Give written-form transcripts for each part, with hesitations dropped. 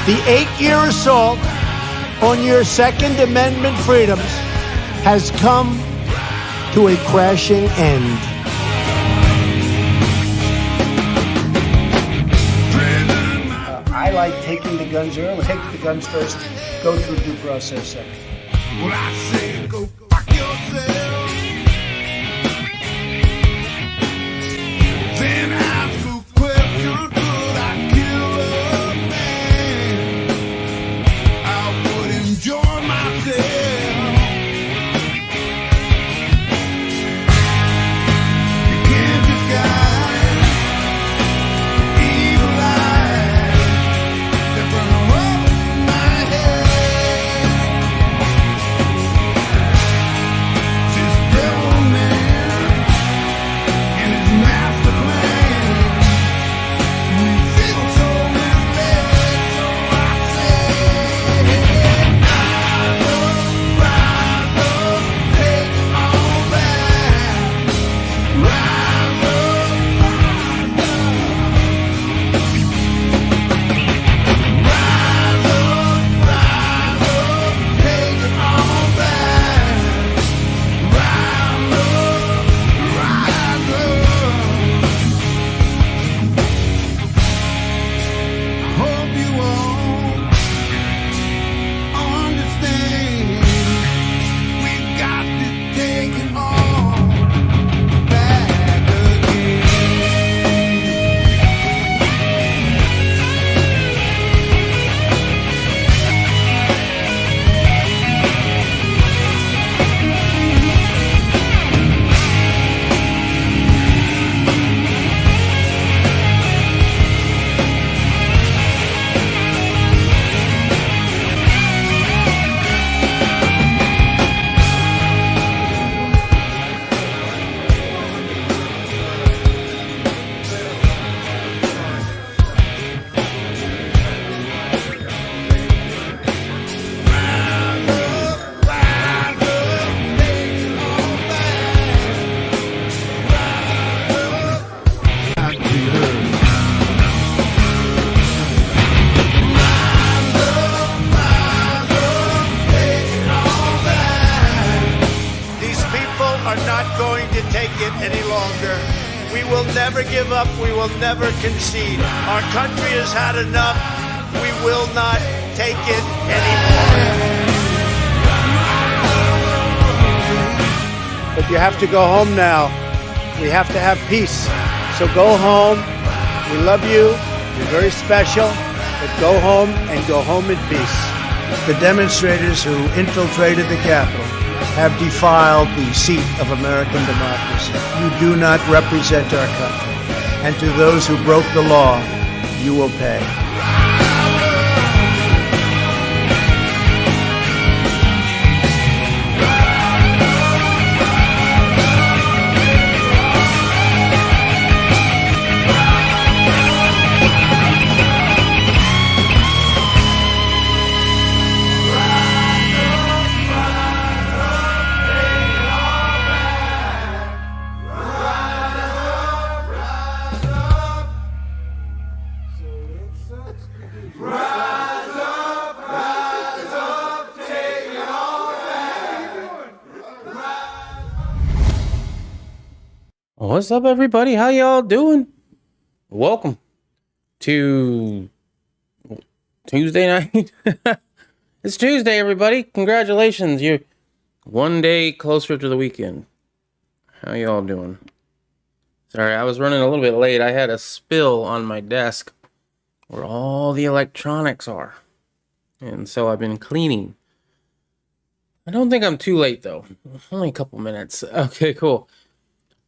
The 8-year assault on your Second Amendment freedoms has come to a crashing end. I like taking the guns early. Take the guns first, go through due process second. Well, I say go fuck yourself. Then ask a question, could I kill a man? I would enjoy myself. You can't disguise evil eyes that burn a hole in my head. This devil man and his master plan. We feel so misled, so I say, rise up, take all that. Rise up, take all that. Hope you all understand. We got to take it all back again. These people are not going to take it any longer. We will never give up. We will never concede. Our country has had enough. We will not take it anymore. But you have to go home now. We have to have peace. So go home. We love you. You're very special. But go home and go home in peace. The demonstrators who infiltrated the Capitol have defiled the seat of American democracy. You do not represent our country. And to those who broke the law, you will pay. What's up, everybody? How y'all doing? Welcome to Tuesday night. It's Tuesday, everybody. Congratulations. You're one day closer to the weekend. How y'all doing? Sorry, I was running a little bit late. I had a spill on my desk where all the electronics are. And so I've been cleaning. I don't think I'm too late, though. Only a couple minutes. Okay, cool.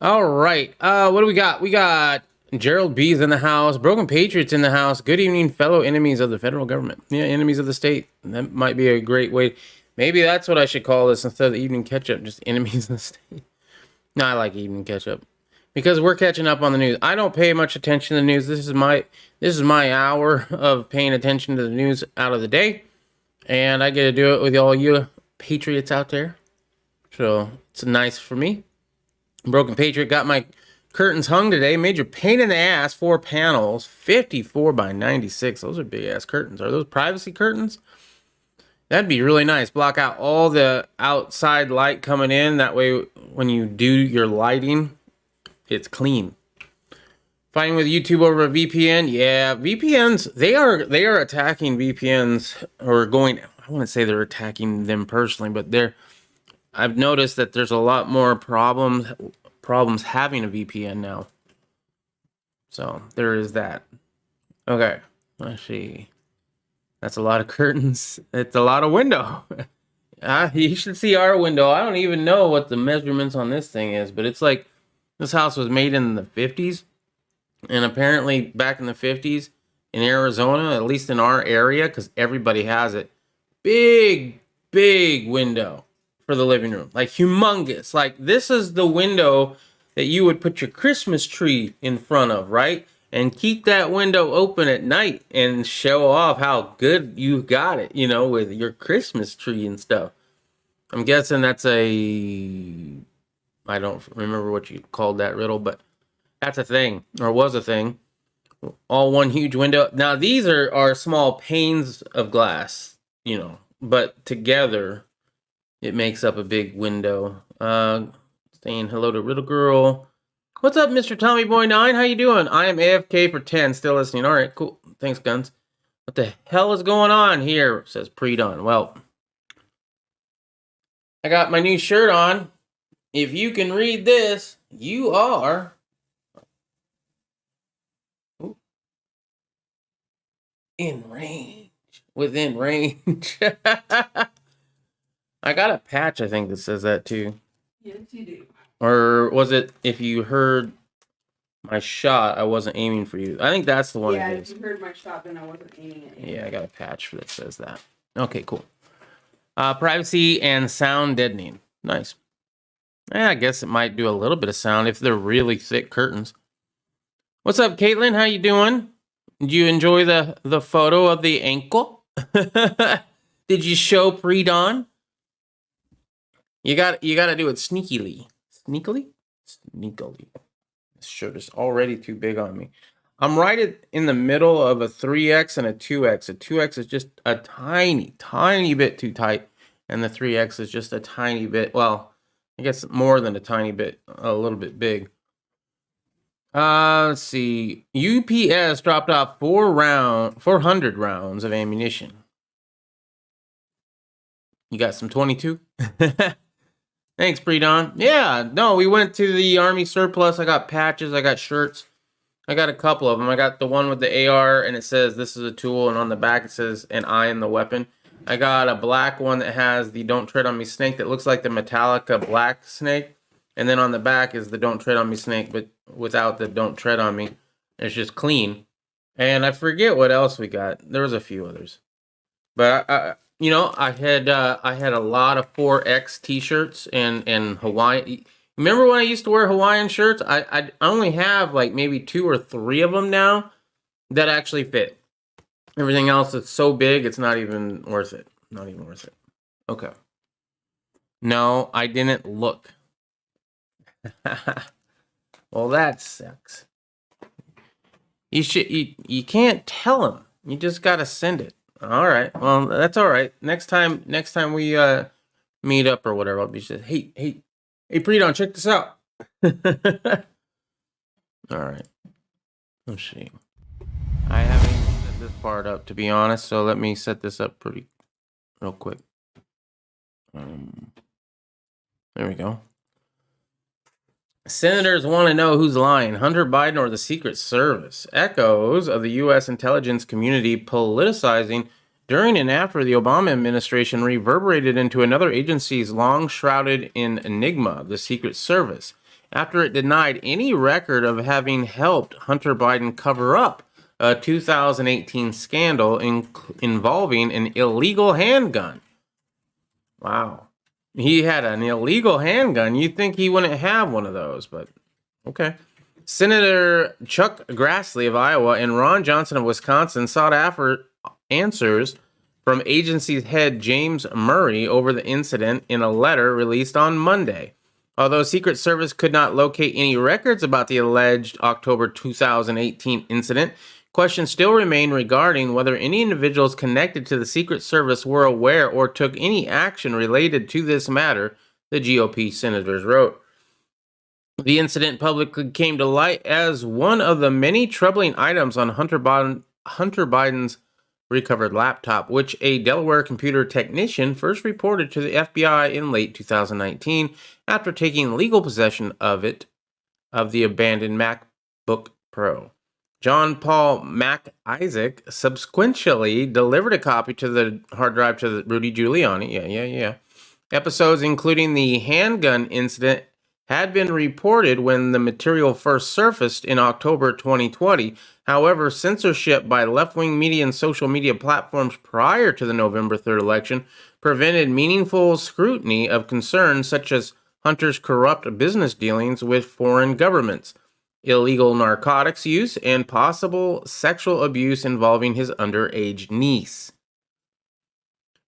All right. What do we got? We got Gerald B's in the house. Broken Patriots in the house. Good evening, fellow enemies of the federal government. Yeah, enemies of the state. That might be a great way. Maybe that's what I should call this instead of evening catch-up. Just enemies of the state. No, I like evening catch-up. Because we're catching up on the news. I don't pay much attention to the news. This is my hour of paying attention to the news out of the day. And I get to do it with all you patriots out there. So it's nice for me. Broken Patriot got my curtains hung today. Major pain in the ass. 4 panels, 54 by 96. Those are big ass curtains. Are those privacy curtains? That'd be really nice. Block out all the outside light coming in. That way, when you do your lighting, it's clean. Fighting with YouTube over a VPN. Yeah, VPNs, they are attacking VPNs, or going, I wouldn't say they're attacking them personally, but I've noticed that there's a lot more problems having a VPN now. So there is that. Okay, let's see. That's a lot of curtains. It's a lot of window. You should see our window. I don't even know what the measurements on this thing is, but it's like this house was made in the 50s. And apparently back in the 50s in Arizona, at least in our area, because everybody has it, big window for the living room. Like humongous. Like this is the window that you would put your Christmas tree in front of, right? And keep that window open at night and show off how good you got it, with your Christmas tree and stuff. I'm guessing that's I don't remember what you called that riddle, but that's a thing, or was a thing. All one huge window. Now these are small panes of glass, but together it makes up a big window. Saying hello to Riddle Girl. What's up, Mr. Tommy Boy 9? How you doing? I am AFK for 10, still listening. All right, cool. Thanks, Guns. What the hell is going on here? Says Pre-Dawn. Well, I got my new shirt on. If you can read this, you are in range. Within range. I got a patch, I think, that says that too. Yes, you do. Or was it, if you heard my shot, I wasn't aiming for you? I think that's the one Yeah, it if is. you heard my shot, then I wasn't aiming at you. Yeah, I got a patch that says that. Okay, cool. Privacy and sound deadening. Nice. Yeah, I guess it might do a little bit of sound if they're really thick curtains. What's up, Caitlin? How you doing? Did you enjoy the photo of the ankle? Did you show pre-dawn? You got to do it sneakily. Sneakily? Sneakily. This shirt is already too big on me. I'm right in the middle of a 3X and a 2X. A 2X is just a tiny bit too tight. And the 3X is just a tiny bit, well, I guess more than a tiny bit, a little bit big. Let's see. UPS dropped off 400 rounds of ammunition. You got some 22? Thanks, Pre-Dawn. Yeah, no, we went to the Army surplus. I got patches. I got shirts. I got a couple of them. I got the one with the AR, and it says this is a tool, and on the back it says an eye in the weapon. I got a black one that has the Don't Tread on Me snake that looks like the Metallica black snake. And then on the back is the Don't Tread on Me snake, but without the Don't Tread on Me. It's just clean. And I forget what else we got. There was a few others. But I had a lot of 4X t-shirts and Hawaiian. Remember when I used to wear Hawaiian shirts? I only have like maybe 2 or 3 of them now that actually fit. Everything else is so big, it's not even worth it. Not even worth it. Okay. No, I didn't look. Well, that sucks. You can't tell him. You just gotta send it. All right. Well, that's all right. Next time we meet up or whatever, I'll be just hey, Pre-Dawn, check this out. All right. Let's see. I haven't even set this part up, to be honest, so let me set this up real quick. There we go. Senators want to know who's lying, Hunter Biden or the Secret Service. Echoes of the U.S. intelligence community politicizing during and after the Obama administration reverberated into another agency's long-shrouded in enigma, the Secret Service, after it denied any record of having helped Hunter Biden cover up a 2018 scandal involving an illegal handgun. Wow. He had an illegal handgun. You'd think he wouldn't have one of those, but okay. Senator Chuck Grassley of Iowa and Ron Johnson of Wisconsin sought after answers from agency's head James Murray over the incident in a letter released on Monday. Although Secret Service could not locate any records about the alleged October 2018 incident, questions still remain regarding whether any individuals connected to the Secret Service were aware or took any action related to this matter, the GOP senators wrote. The incident publicly came to light as one of the many troubling items on Hunter Biden's recovered laptop, which a Delaware computer technician first reported to the FBI in late 2019 after taking legal possession of the abandoned MacBook Pro. John Paul Mac Isaac subsequently delivered a copy to the hard drive to Rudy Giuliani. Yeah. Episodes including the handgun incident had been reported when the material first surfaced in October 2020. However, censorship by left-wing media and social media platforms prior to the November 3rd election prevented meaningful scrutiny of concerns such as Hunter's corrupt business dealings with foreign governments, illegal narcotics use, and possible sexual abuse involving his underage niece.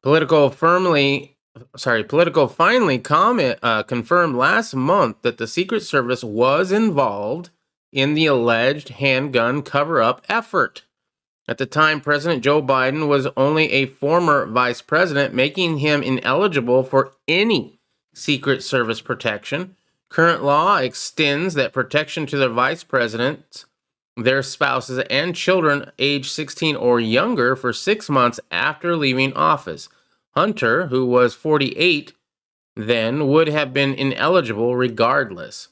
Politico finally confirmed last month that the Secret Service was involved in the alleged handgun cover-up effort. At the time, President Joe Biden was only a former vice president, making him ineligible for any Secret Service protection. Current law extends that protection to the vice presidents, their spouses, and children age 16 or younger for 6 months after leaving office. Hunter, who was 48 then, would have been ineligible regardless.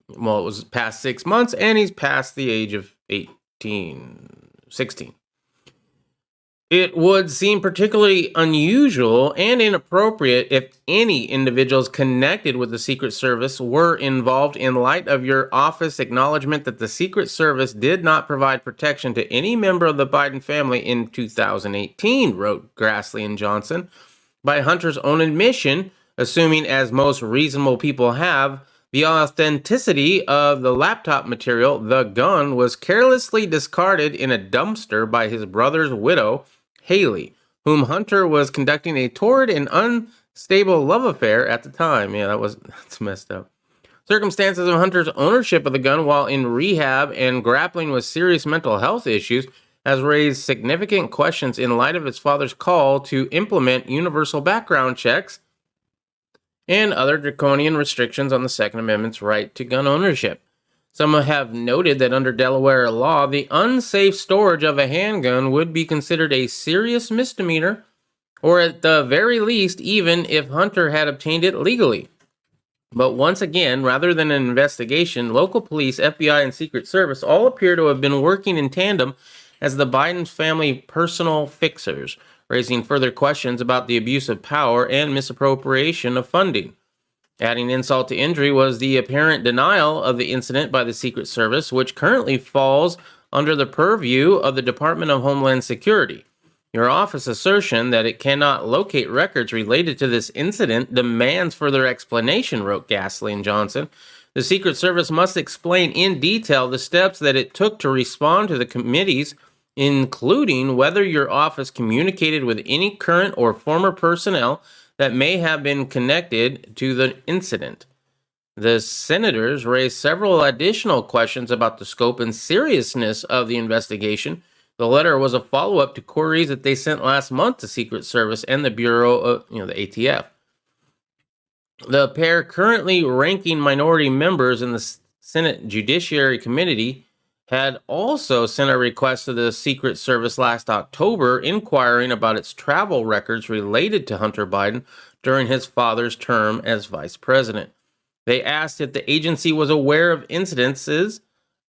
Well, it was past 6 months, and he's past the age of 16. It would seem particularly unusual and inappropriate if any individuals connected with the Secret Service were involved in light of your office acknowledgement that the Secret Service did not provide protection to any member of the Biden family in 2018, wrote Grassley and Johnson. By Hunter's own admission, assuming as most reasonable people have, the authenticity of the laptop material, the gun, was carelessly discarded in a dumpster by his brother's widow, Haley, whom Hunter was conducting a torrid and unstable love affair at the time. Yeah, that's messed up. Circumstances of Hunter's ownership of the gun while in rehab and grappling with serious mental health issues has raised significant questions in light of his father's call to implement universal background checks and other draconian restrictions on the Second Amendment's right to gun ownership. Some have noted that under Delaware law, the unsafe storage of a handgun would be considered a serious misdemeanor, or at the very least, even if Hunter had obtained it legally. But once again, rather than an investigation, local police, FBI, and Secret Service all appear to have been working in tandem as the Biden family personal fixers, raising further questions about the abuse of power and misappropriation of funding. Adding insult to injury was the apparent denial of the incident by the Secret Service, which currently falls under the purview of the Department of Homeland Security. Your office assertion that it cannot locate records related to this incident demands further explanation, wrote Grassley and Johnson. The Secret Service must explain in detail the steps that it took to respond to the committees, including whether your office communicated with any current or former personnel that may have been connected to the incident. The senators raised several additional questions about the scope and seriousness of the investigation. The letter was a follow-up to queries that they sent last month to Secret Service and the Bureau of, the ATF. The pair currently ranking minority members in the Senate Judiciary Committee had also sent a request to the Secret Service last October inquiring about its travel records related to Hunter Biden during his father's term as vice president. They asked if the agency was aware of incidences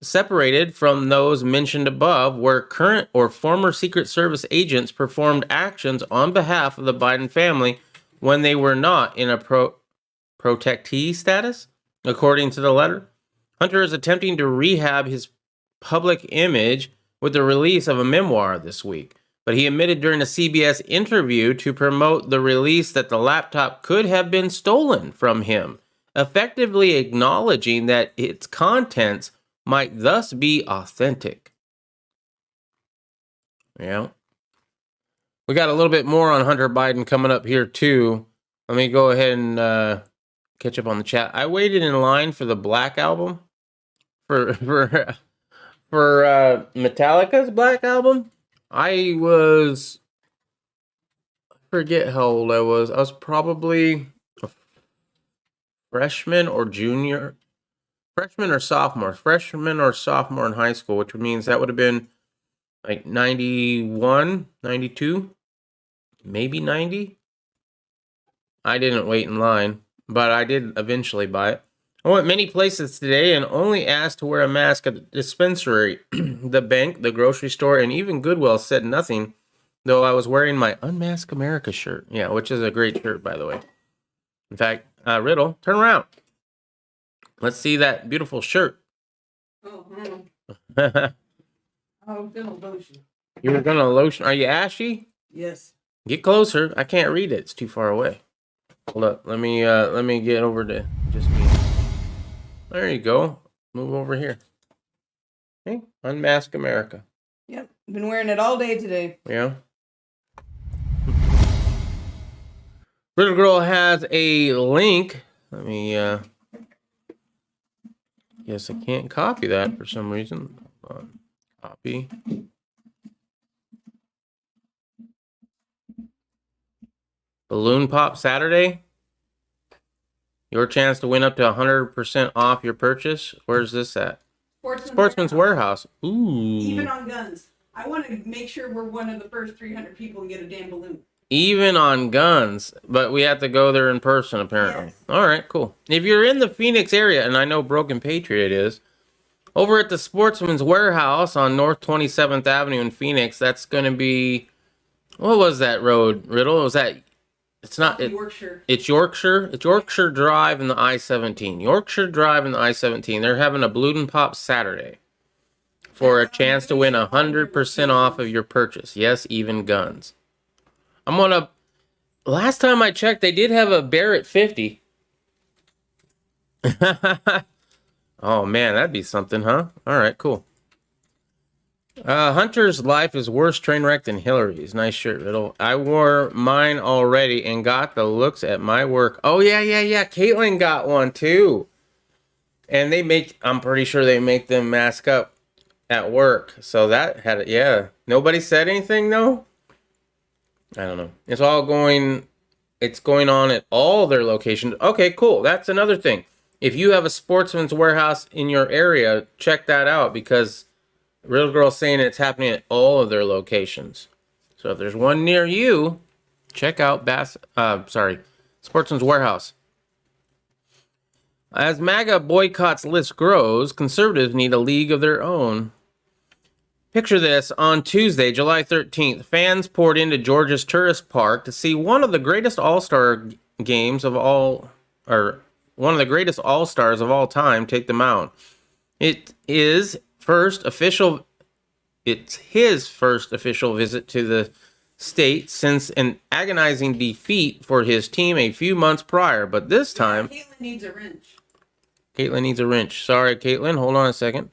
separated from those mentioned above where current or former Secret Service agents performed actions on behalf of the Biden family when they were not in a protectee status, according to the letter. Hunter is attempting to rehab his public image with the release of a memoir this week, but he admitted during a CBS interview to promote the release that the laptop could have been stolen from him, effectively acknowledging that its contents might thus be authentic. Yeah. We got a little bit more on Hunter Biden coming up here too. Let me go ahead and catch up on the chat. I waited in line for the Black album, for Metallica's Black album. I forget how old I was. I was probably a freshman or junior, freshman or sophomore in high school, which means that would have been like 91, 92, maybe 90. I didn't wait in line, but I did eventually buy it. I went many places today and only asked to wear a mask at the dispensary. The bank, the grocery store, and even Goodwill said nothing, though I was wearing my Unmask America shirt. Yeah, which is a great shirt, by the way. In fact, Riddle, turn around. Let's see that beautiful shirt. Oh, You I was gonna lotion. were gonna lotion. Are you ashy? Yes. Get closer. I can't read it. It's too far away. Hold up. Let me get over to just me. There you go. Move over here. Okay. Unmask America. Yep. Been wearing it all day today. Yeah. Little girl has a link. Let me guess I can't copy that for some reason. Hold on. Copy. Balloon Pop Saturday. Your chance to win up to 100% off your purchase. Where's this at? Sportsman's Warehouse. Ooh. Even on guns. I want to make sure we're one of the first 300 people and get a damn balloon. Even on guns, but we have to go there in person apparently. Yes. All right, cool. If you're in the Phoenix area, and I know Broken Patriot is, over at the Sportsman's Warehouse on North 27th Avenue in Phoenix, that's going to be, what was that road, Riddle? Was that, it's not, Yorkshire. It's Yorkshire. It's Yorkshire Drive and the I-17. Yorkshire Drive and the I-17. They're having a Balloon Pop Saturday for a chance to win 100% off of your purchase. Yes, even guns. I'm gonna. Last time I checked, they did have a Barrett 50. Oh man, that'd be something, huh? All right, cool. Hunter's life is worse train wreck than Hillary's. Nice shirt, Riddle. I wore mine already and got the looks at my work. Oh yeah. Caitlin got one too. And they make, I'm pretty sure they make them mask up at work. So that had it, yeah. Nobody said anything though? I don't know. It's going on at all their locations. Okay, cool. That's another thing. If you have a Sportsman's Warehouse in your area, check that out because Real Girl's saying it's happening at all of their locations. So if there's one near you, check out Sportsman's Warehouse. As MAGA boycotts list grows, conservatives need a league of their own. Picture this, on Tuesday, July 13th, fans poured into Georgia's tourist park to see one of the greatest all-star games of all, or one of the greatest all-stars of all time take the mound. It's his first official visit to the state since an agonizing defeat for his team a few months prior, but this time... Caitlin needs a wrench. Caitlin needs a wrench. Sorry, Caitlin, hold on a second.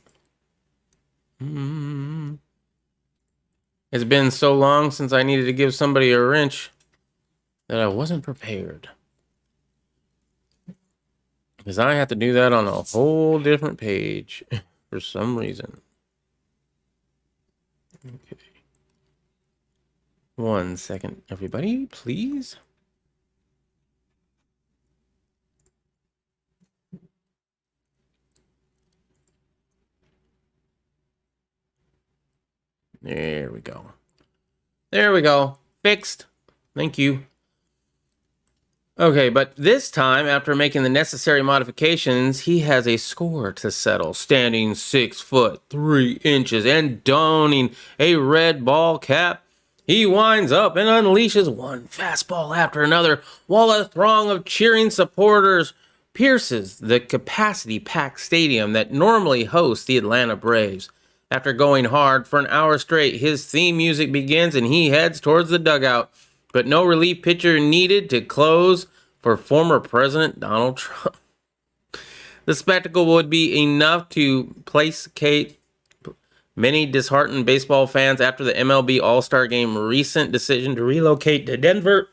It's been so long since I needed to give somebody a wrench that I wasn't prepared. Because I have to do that on a whole different page for some reason. Okay. 1 second, everybody, please. There we go. There we go. Fixed. Thank you. Okay, but this time, after making the necessary modifications, he has a score to settle. Standing 6'3" and donning a red ball cap, he winds up and unleashes one fastball after another, while a throng of cheering supporters pierces the capacity-packed stadium that normally hosts the Atlanta Braves. After going hard for an hour straight, his theme music begins and he heads towards the dugout. But no relief pitcher needed to close for former President Donald Trump. The spectacle would be enough to placate many disheartened baseball fans after the MLB All-Star Game recent decision to relocate to Denver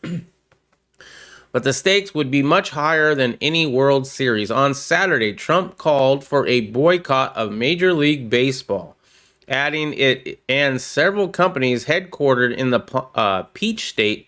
but the stakes would be much higher than any World Series. On Saturday, Trump called for a boycott of Major League Baseball, adding it and several companies headquartered in the Peach State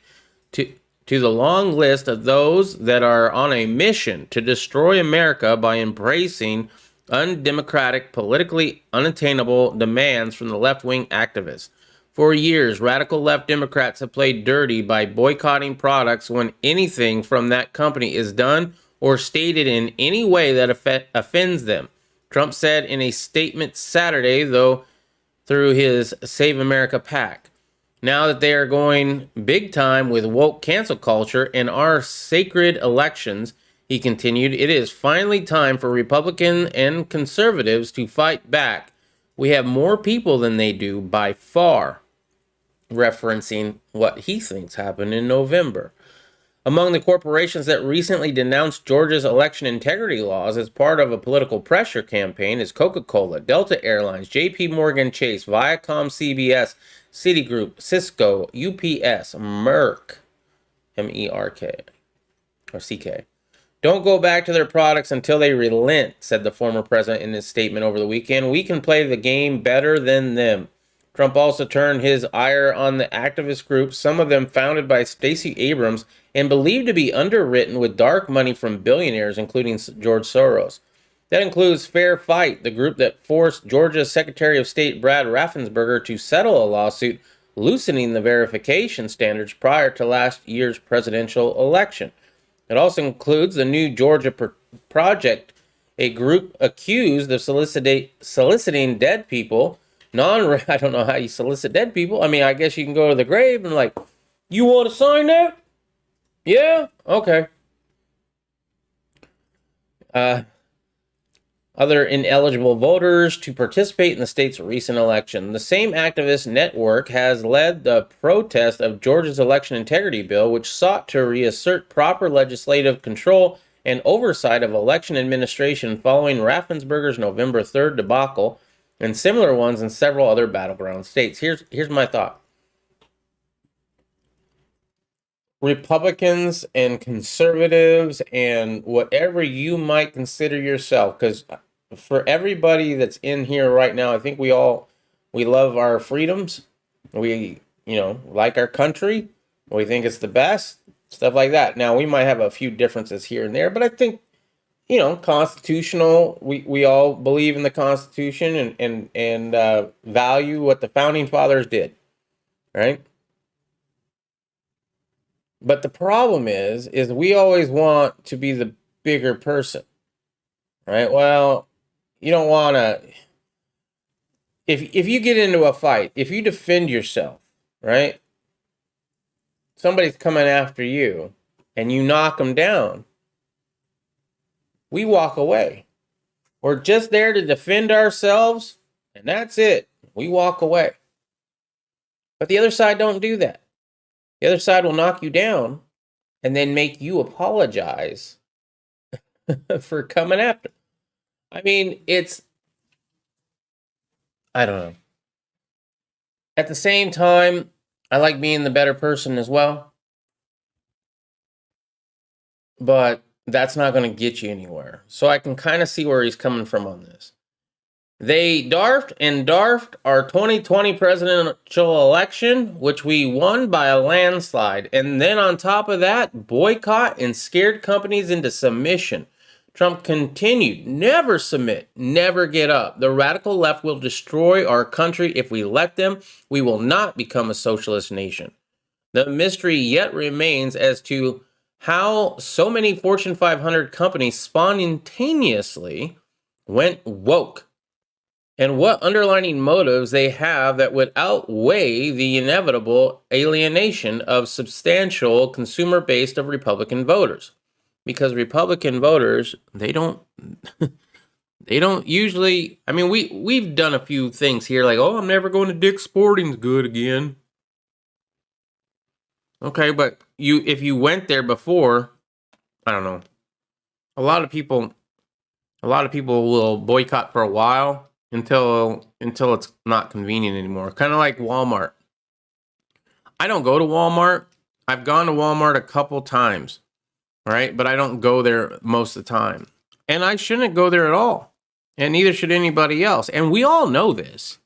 to the long list of those that are on a mission to destroy America by embracing undemocratic, politically unattainable demands from the left-wing activists. For years, radical left Democrats have played dirty by boycotting products when anything from that company is done or stated in any way that offends them. Trump said in a statement Saturday, though, through his Save America PAC. Now that they are going big time with woke cancel culture and our sacred elections, he continued, it is finally time for Republicans and conservatives to fight back. We have more people than they do by far, referencing what he thinks happened in November. Among the corporations that recently denounced Georgia's election integrity laws as part of a political pressure campaign is Coca-Cola, Delta Airlines, JP Morgan Chase, Viacom CBS, Citigroup, Cisco, UPS, Merck, M-E-R-K, or C-K. Don't go back to their products until they relent, said the former president in his statement over the weekend. We can play the game better than them. Trump also turned his ire on the activist groups, some of them founded by Stacey Abrams and believed to be underwritten with dark money from billionaires, including George Soros. That includes Fair Fight, the group that forced Georgia's Secretary of State Brad Raffensperger to settle a lawsuit loosening the verification standards prior to last year's presidential election. It also includes the New Georgia Project, a group accused of soliciting dead people. I don't know how you solicit dead people. I mean, I guess you can go to the grave and like, you want to sign that? Yeah? Okay. Other ineligible voters to participate in the state's recent election. The same activist network has led the protest of Georgia's election integrity bill, which sought to reassert proper legislative control and oversight of election administration following Raffensperger's November 3rd debacle and similar ones in several other battleground states. Here's my thought. Republicans and conservatives and whatever you might consider yourself, because for everybody that's in here right now, I think we love our freedoms. We, like our country. We think it's the best, stuff like that. Now, we might have a few differences here and there, but I think, constitutional, we all believe in the Constitution and value what the founding fathers did, right? But the problem is we always want to be the bigger person, right? Well, you don't want to, if you get into a fight, if you defend yourself, right? Somebody's coming after you and you knock them down. We walk away. We're just there to defend ourselves, and that's it. We walk away. But the other side don't do that. The other side will knock you down and then make you apologize for coming after. I mean, I don't know. At the same time, I like being the better person as well. But that's not going to get you anywhere. So I can kind of see where he's coming from on this. They darfed our 2020 presidential election, which we won by a landslide. And then on top of that, boycott and scared companies into submission. Trump continued, never submit, never get up. The radical left will destroy our country if we let them. We will not become a socialist nation. The mystery yet remains as to how so many Fortune 500 companies spontaneously went woke and what underlying motives they have that would outweigh the inevitable alienation of substantial consumer base of Republican voters. Because Republican voters, they don't usually, I mean, we've done a few things here like, oh, I'm never going to Dick's Sporting Goods again. Okay, but if you went there before, I don't know. A lot of people will boycott for a while until it's not convenient anymore. Kind of like Walmart. I don't go to Walmart. I've gone to Walmart a couple times. right? But I don't go there most of the time. And I shouldn't go there at all. And neither should anybody else. And we all know this.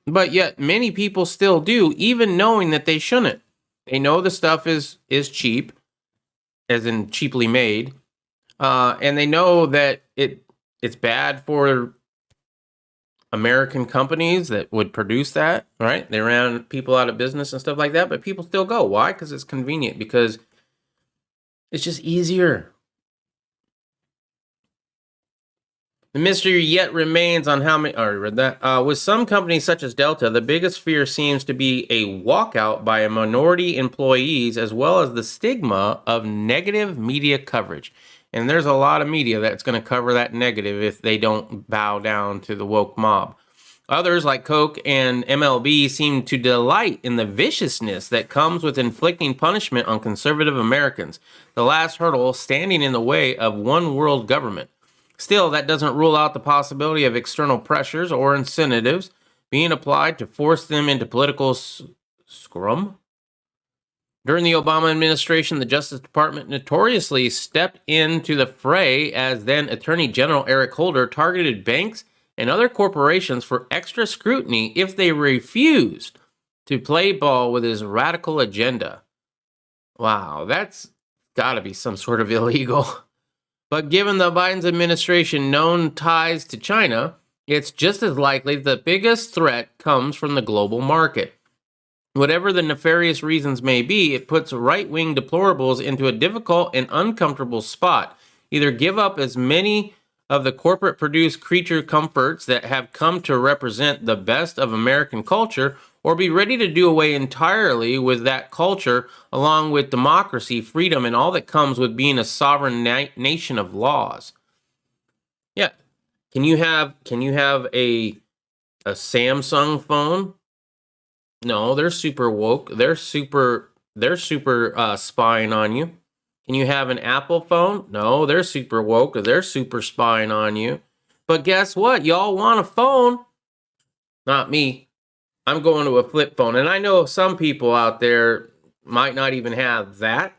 But yet many people still do, even knowing that they shouldn't. They know the stuff is cheap, as in cheaply made. And they know that it's bad for American companies that would produce that, right? They ran people out of business and stuff like that, but people still go. Why? Because it's convenient, because it's just easier. The mystery yet remains on how many. I already read that. With some companies such as Delta, the biggest fear seems to be a walkout by a minority employees, as well as the stigma of negative media coverage. And there's a lot of media that's going to cover that negative if they don't bow down to the woke mob. Others, like Coke and MLB, seem to delight in the viciousness that comes with inflicting punishment on conservative Americans, the last hurdle standing in the way of one world government. Still, that doesn't rule out the possibility of external pressures or incentives being applied to force them into political scrum. During the Obama administration, the Justice Department notoriously stepped into the fray as then Attorney General Eric Holder targeted banks and other corporations for extra scrutiny if they refused to play ball with his radical agenda. Wow, that's got to be some sort of illegal. But given the Biden administration's known ties to China, it's just as likely the biggest threat comes from the global market. Whatever the nefarious reasons may be, it puts right-wing deplorables into a difficult and uncomfortable spot. Either give up as many of the corporate-produced creature comforts that have come to represent the best of American culture, or be ready to do away entirely with that culture, along with democracy, freedom, and all that comes with being a sovereign nation of laws. Yeah. Can you have a Samsung phone? No, they're super woke. They're super spying on you. Can you have an Apple phone? No, they're super woke. They're super spying on you. But guess what? Y'all want a phone. Not me. I'm going to a flip phone. And I know some people out there might not even have that.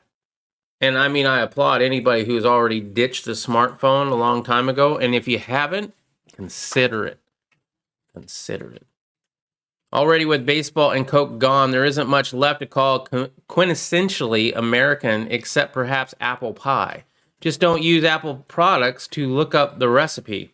And I mean, I applaud anybody who's already ditched the smartphone a long time ago. And if you haven't, consider it. Consider it. Already with baseball and Coke gone, there isn't much left to call quintessentially American except perhaps apple pie. Just don't use Apple products to look up the recipe.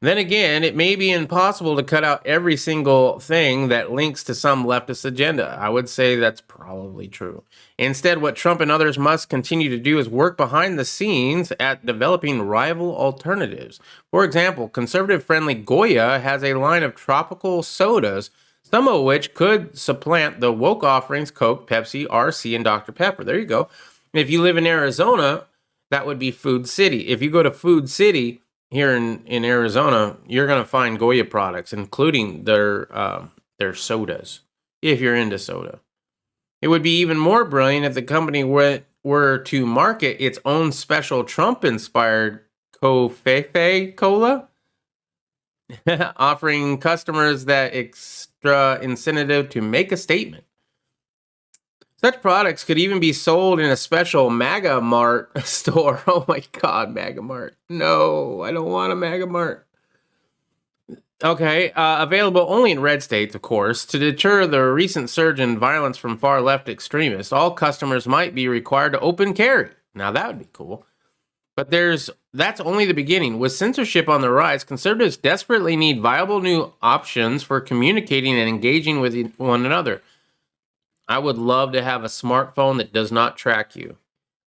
Then again, it may be impossible to cut out every single thing that links to some leftist agenda. I would say that's probably true. Instead, what Trump and others must continue to do is work behind the scenes at developing rival alternatives. For example, conservative-friendly Goya has a line of tropical sodas, some of which could supplant the woke offerings Coke, Pepsi, RC, and Dr. Pepper. There you go. If you live in Arizona, that would be Food City. If you go to Food City here in Arizona, you're going to find Goya products, including their sodas, if you're into soda. It would be even more brilliant if the company were to market its own special Trump-inspired Covfefe Cola, offering customers that extra incentive to make a statement. Such products could even be sold in a special MAGA Mart store. Oh my God, MAGA Mart. No, I don't want a MAGA Mart. Okay, available only in red states, of course. To deter the recent surge in violence from far-left extremists, all customers might be required to open carry. Now that would be cool. But that's only the beginning. With censorship on the rise, conservatives desperately need viable new options for communicating and engaging with one another. I would love to have a smartphone that does not track you.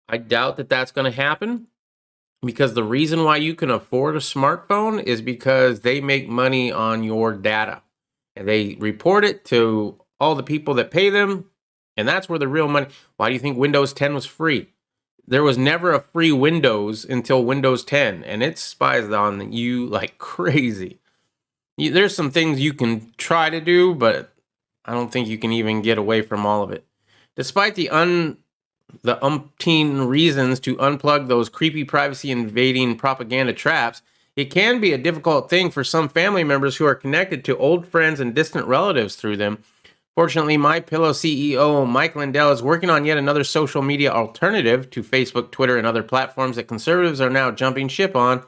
I doubt that that's going to happen, because the reason why you can afford a smartphone is because they make money on your data. And they report it to all the people that pay them, and that's where the real money. Why do you think Windows 10 was free? There was never a free Windows until Windows 10, and it spies on you like crazy. There's some things you can try to do, but I don't think you can even get away from all of it. Despite the umpteen reasons to unplug those creepy privacy-invading propaganda traps, it can be a difficult thing for some family members who are connected to old friends and distant relatives through them. Fortunately, MyPillow CEO Mike Lindell is working on yet another social media alternative to Facebook, Twitter, and other platforms that conservatives are now jumping ship on.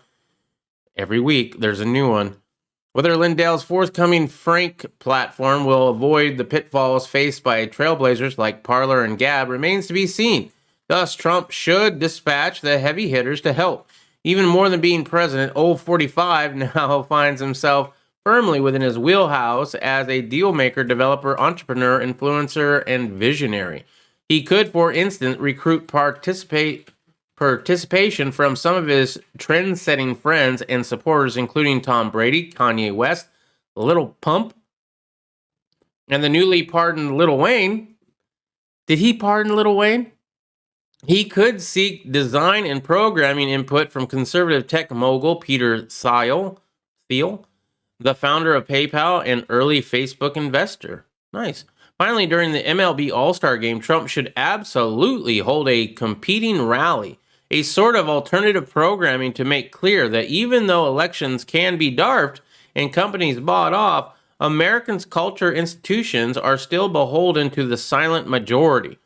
Every week, there's a new one. Whether Lindell's forthcoming Frank platform will avoid the pitfalls faced by trailblazers like Parler and Gab remains to be seen. Thus, Trump should dispatch the heavy hitters to help. Even more than being president, old 45 now finds himself firmly within his wheelhouse as a deal-maker, developer, entrepreneur, influencer, and visionary. He could, for instance, recruit participation from some of his trend-setting friends and supporters, including Tom Brady, Kanye West, Little Pump, and the newly pardoned Lil Wayne. Did he pardon Lil Wayne? He could seek design and programming input from conservative tech mogul Peter Thiel, the founder of PayPal and early Facebook investor. Nice. Finally, during the MLB All-Star Game, Trump should absolutely hold a competing rally, a sort of alternative programming to make clear that even though elections can be darfed and companies bought off, Americans' culture institutions are still beholden to the silent majority.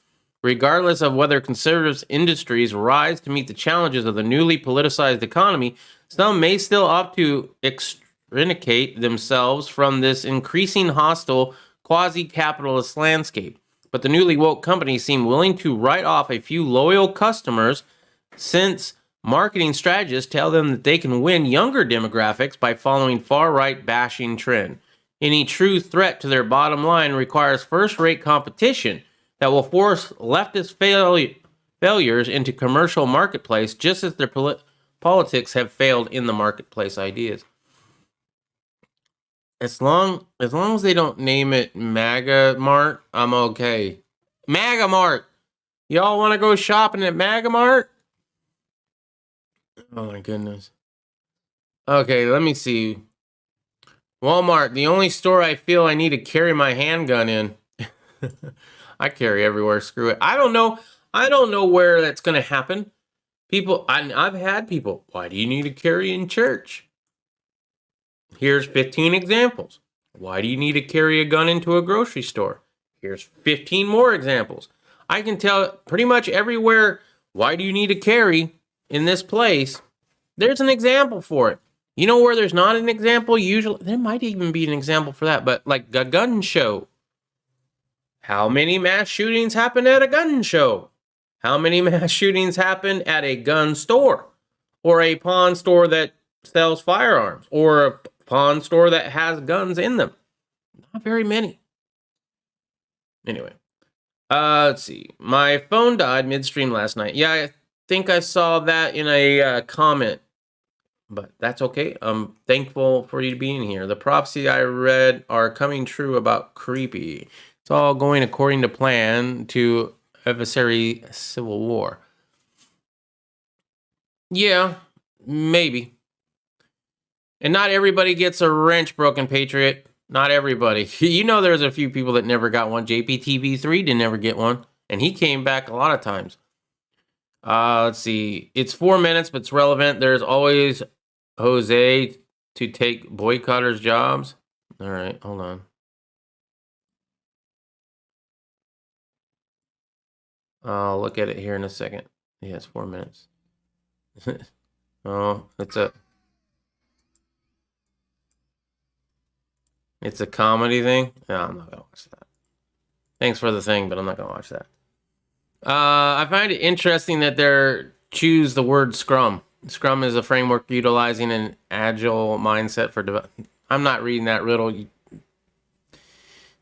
Regardless of whether conservative industries rise to meet the challenges of the newly politicized economy, some may still opt to extricate themselves from this increasing hostile quasi-capitalist landscape. But the newly woke companies seem willing to write off a few loyal customers since marketing strategists tell them that they can win younger demographics by following far-right bashing trend. Any true threat to their bottom line requires first-rate competition that will force leftist failures into commercial marketplace, just as their politics have failed in the marketplace ideas. As long as they don't name it MAGA Mart, I'm okay. MAGA Mart! Y'all want to go shopping at MAGA Mart? Oh my goodness. Okay, let me see. Walmart, the only store I feel I need to carry my handgun in. I carry everywhere. Screw it. I don't know where that's going to happen. I've had people. Why do you need to carry in church? Here's 15 examples. Why do you need to carry a gun into a grocery store? Here's 15 more examples. I can tell pretty much everywhere. Why do you need to carry in this place? There's an example for it. You know where there's not an example? Usually, there might even be an example for that, but like a gun show. How many mass shootings happen at a gun show? How many mass shootings happen at a gun store? Or a pawn store that sells firearms? Or a pawn store that has guns in them? Not very many. Anyway. Let's see. My phone died midstream last night. Yeah, I think I saw that in a comment. But that's okay. I'm thankful for you being here. The prophecy I read are coming true about Creepy. It's all going according to plan to adversary civil war. Yeah, maybe. And not everybody gets a wrench, Broken Patriot. Not everybody. You know there's a few people that never got one. JPTV3 didn't ever get one. And he came back a lot of times. Let's see. It's 4 minutes, but it's relevant. There's always Jose to take boycotters' jobs. All right, hold on. I'll look at it here in a second. Yeah, it's 4 minutes. Oh, it's a comedy thing? No, I'm not gonna watch that. Thanks for the thing, but I'm not gonna watch that. I find it interesting that they choose the word Scrum. Scrum is a framework utilizing an agile mindset for development. I'm not reading that riddle.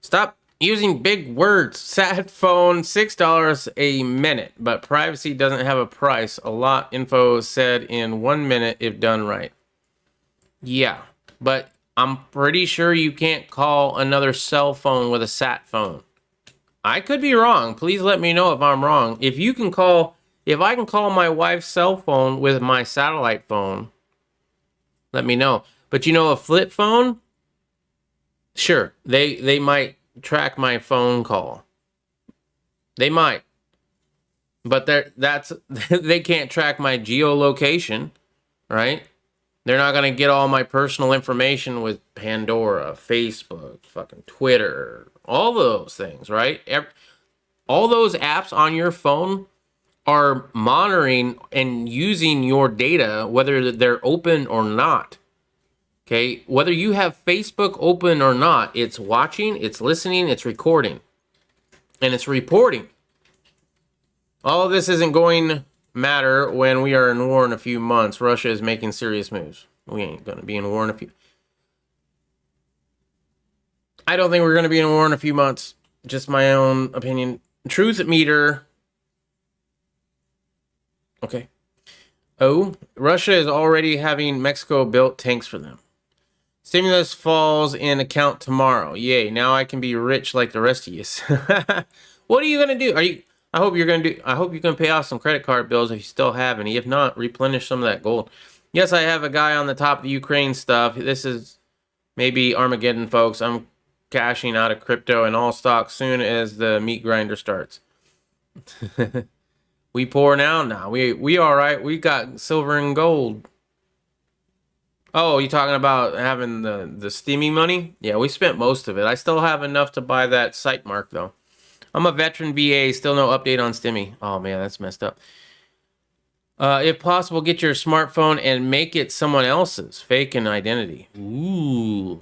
Stop using big words. Sat phone, $6 a minute, but privacy doesn't have a price. A lot info said in 1 minute if done right. Yeah, but I'm pretty sure you can't call another cell phone with a sat phone. I could be wrong. Please let me know if I'm wrong. If I can call my wife's cell phone with my satellite phone, let me know. But you know, a flip phone, sure, they might track my phone call. They might. But they can't track my geolocation, right? They're not going to get all my personal information with Pandora, Facebook, fucking Twitter, all those things, right? All those apps on your phone are monitoring and using your data, whether they're open or not. Okay, whether you have Facebook open or not, it's watching, it's listening, it's recording, and it's reporting. All of this isn't going to matter when we are in war in a few months. Russia is making serious moves. We ain't going to be in war in a few... I don't think we're going to be in war in a few months. Just my own opinion. Truth meter. Okay. Oh, Russia is already having Mexico built tanks for them. Stimulus falls in account tomorrow. Yay, now I can be rich like the rest of you. What are you going to do? I hope you're going to pay off some credit card bills if you still have any. If not, replenish some of that gold. Yes, I have a guy on the top of the Ukraine stuff. This is maybe Armageddon, folks. I'm cashing out of crypto and all stocks soon as the meat grinder starts. We poor now. We all right. We got silver and gold. Oh, you talking about having the steamy money? Yeah, we spent most of it. I still have enough to buy that site mark, though. I'm a veteran VA. Still no update on Stimmy. Oh, man, that's messed up. If possible, get your smartphone and make it someone else's. Fake an identity. Ooh.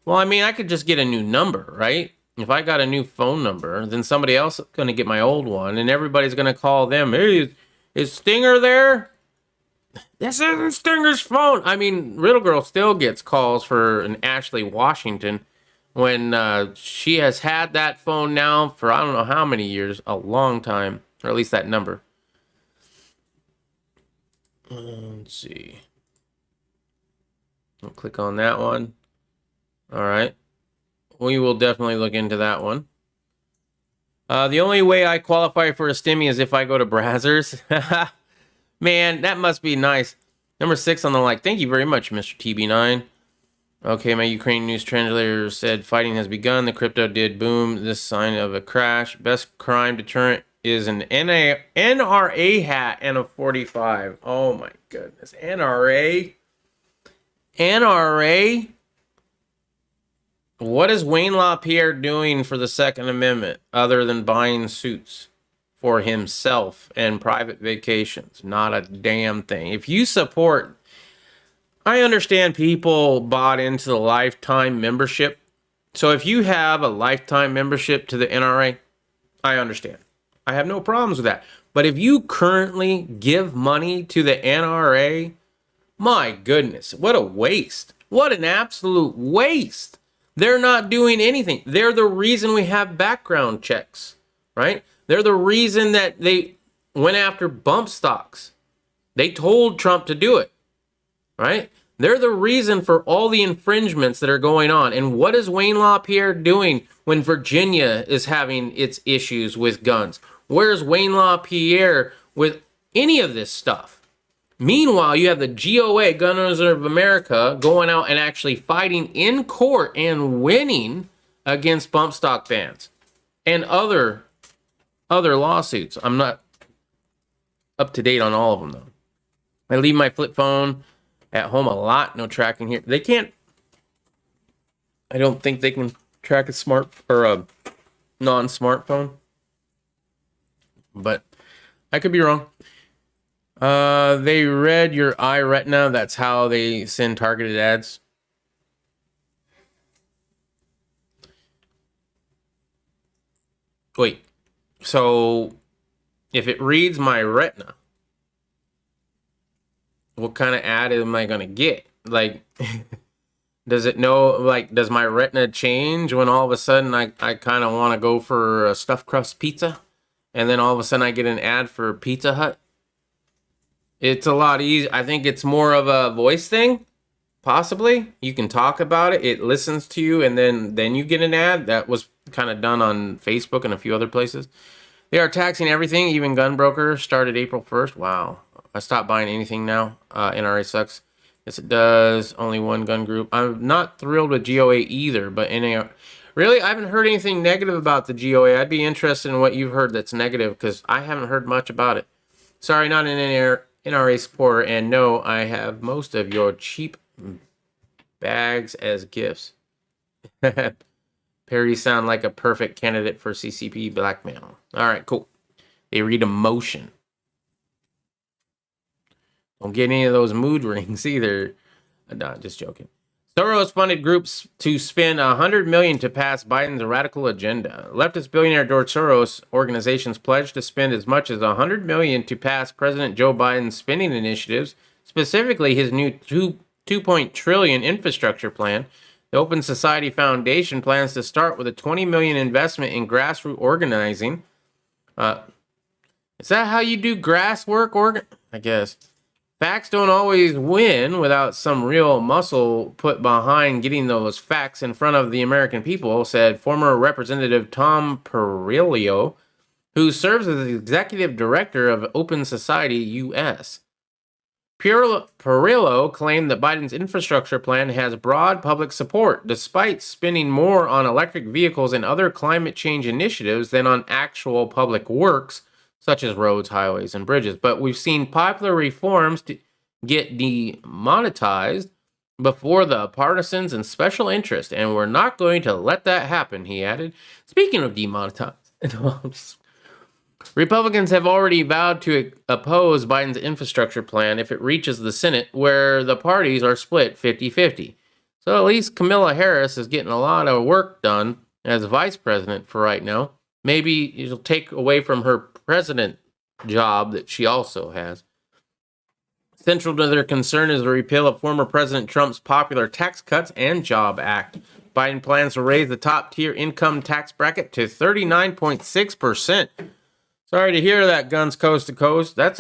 Well, I mean, I could just get a new number, right? If I got a new phone number, then somebody else is going to get my old one, and everybody's going to call them. Hey, is Stinger there? This isn't Stinger's phone. I mean, Riddle Girl still gets calls for an Ashley Washington when she has had that phone now for I don't know how many years, a long time, or at least that number. Let's see. I'll click on that one. All right. We will definitely look into that one. The only way I qualify for a stimmy is if I go to Brazzers. Man, that must be nice. Number 6 on the like. Thank you very much, Mr. TB9. Okay, my Ukraine news translator said fighting has begun. The crypto did boom. This sign of a crash. Best crime deterrent is an NRA hat and a 45. Oh my goodness. NRA? NRA? What is Wayne LaPierre doing for the Second Amendment other than buying suits for himself and private vacations? Not a damn thing. If you support... I understand people bought into the lifetime membership. So if you have a lifetime membership to the NRA, I understand. I have no problems with that. But if you currently give money to the NRA, my goodness, what a waste. What an absolute waste. They're not doing anything. They're the reason we have background checks, right? They're the reason that they went after bump stocks. They told Trump to do it, right? They're the reason for all the infringements that are going on. And what is Wayne LaPierre doing when Virginia is having its issues with guns? Where's Wayne LaPierre with any of this stuff? Meanwhile, you have the GOA, Gun Owners of America, going out and actually fighting in court and winning against bump stock bans and other lawsuits. I'm not up to date on all of them, though. I leave my flip phone at home a lot. No tracking here. They can't... I don't think they can track a smart or a non-smartphone. But I could be wrong. They read your iRetina. That's how they send targeted ads. Wait. So, if it reads my retina, what kind of ad am I going to get? Like, does it know, like, does my retina change when all of a sudden I kind of want to go for a stuffed crust pizza? And then all of a sudden I get an ad for Pizza Hut? It's a lot easier. I think it's more of a voice thing, possibly. You can talk about it. It listens to you, and then you get an ad. That was kind of done on Facebook and a few other places. They are taxing everything, even gun brokers. Started April 1st. Wow. I stopped buying anything now. NRA sucks. Yes, it does. Only one gun group. I'm not thrilled with GOA either, but NAR... Really? I haven't heard anything negative about the GOA. I'd be interested in what you've heard that's negative, because I haven't heard much about it. Sorry, not an NRA supporter, and no, I have most of your cheap bags as gifts. Perry sound like a perfect candidate for CCP blackmail. All right, cool. They read emotion. Don't get any of those mood rings either. No, just joking. Soros funded groups to spend $100 million to pass Biden's radical agenda. Leftist billionaire George Soros organizations pledged to spend as much as $100 million to pass President Joe Biden's spending initiatives, specifically his new $2 trillion infrastructure plan. The Open Society Foundation plans to start with a $20 million investment in grassroots organizing. Is that how you do grass work? I guess. Facts don't always win without some real muscle put behind getting those facts in front of the American people, said former Representative Tom Perillo, who serves as the executive director of Open Society US. Perillo claimed that Biden's infrastructure plan has broad public support, despite spending more on electric vehicles and other climate change initiatives than on actual public works, such as roads, highways, and bridges. But we've seen popular reforms to get demonetized before the partisans and special interest, and we're not going to let that happen, he added. Speaking of demonetized, Republicans have already vowed to oppose Biden's infrastructure plan if it reaches the Senate, where the parties are split 50-50. So at least Kamala Harris is getting a lot of work done as vice president for right now. Maybe it'll take away from her president job that she also has. Central to their concern is the repeal of former President Trump's popular Tax Cuts and Job Act. Biden plans to raise the top-tier income tax bracket to 39.6%. Sorry to hear that, Guns Coast to Coast. That's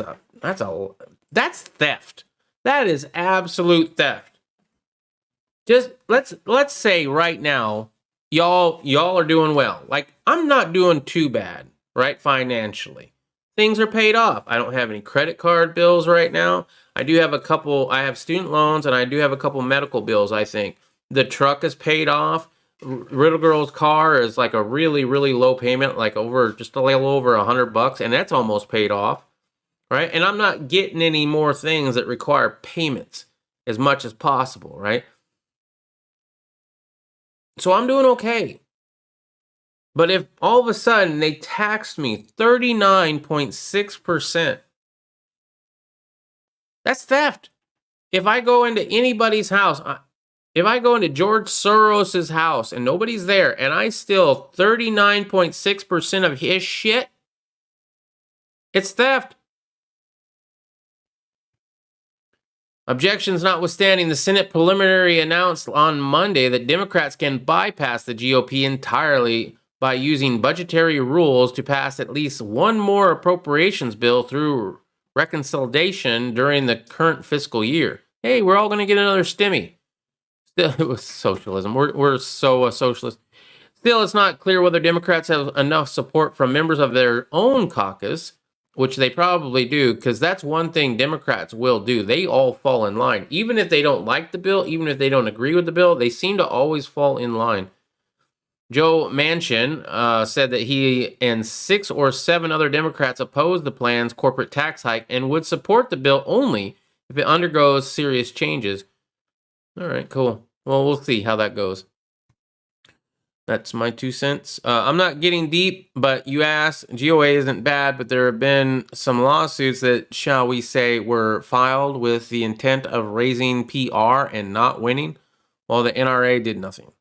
theft. That is absolute theft. Just let's say right now, y'all are doing well. Like, I'm not doing too bad, right, financially. Things are paid off. I don't have any credit card bills right now. I have student loans, and I do have a couple medical bills, I think. The truck is paid off. Riddle Girl's car is like a really, really low payment, like just a little over $100, and that's almost paid off, right? And I'm not getting any more things that require payments as much as possible, right? So I'm doing okay. But if all of a sudden they taxed me 39.6%, that's theft. If I go into anybody's house, if I go into George Soros's house and nobody's there and I steal 39.6% of his shit, it's theft. Objections notwithstanding, the Senate preliminary announced on Monday that Democrats can bypass the GOP entirely by using budgetary rules to pass at least one more appropriations bill through reconciliation during the current fiscal year. Hey, we're all going to get another stimmy. Still, it was socialism. We're so socialist. Still, it's not clear whether Democrats have enough support from members of their own caucus, which they probably do, because that's one thing Democrats will do. They all fall in line. Even if they don't like the bill, even if they don't agree with the bill, they seem to always fall in line. Joe Manchin said that he and 6 or 7 other Democrats oppose the plan's corporate tax hike and would support the bill only if it undergoes serious changes. All right, cool. Well, we'll see how that goes. That's my 2 cents. I'm not getting deep, but you asked. GOA isn't bad, but there have been some lawsuits that, shall we say, were filed with the intent of raising PR and not winning, while the NRA did nothing.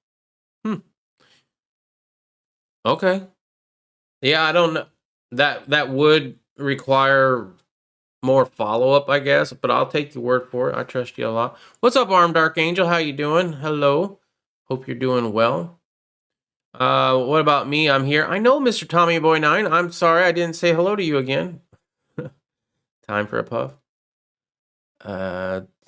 Okay. Yeah, I don't know. That would require more follow-up, I guess, but I'll take your word for it. I trust you a lot. What's up, Armed Archangel? How you doing? Hello. Hope you're doing well. What about me? I'm here. I know, Mr. Tommy Boy 9. I'm sorry I didn't say hello to you again. Time for a puff.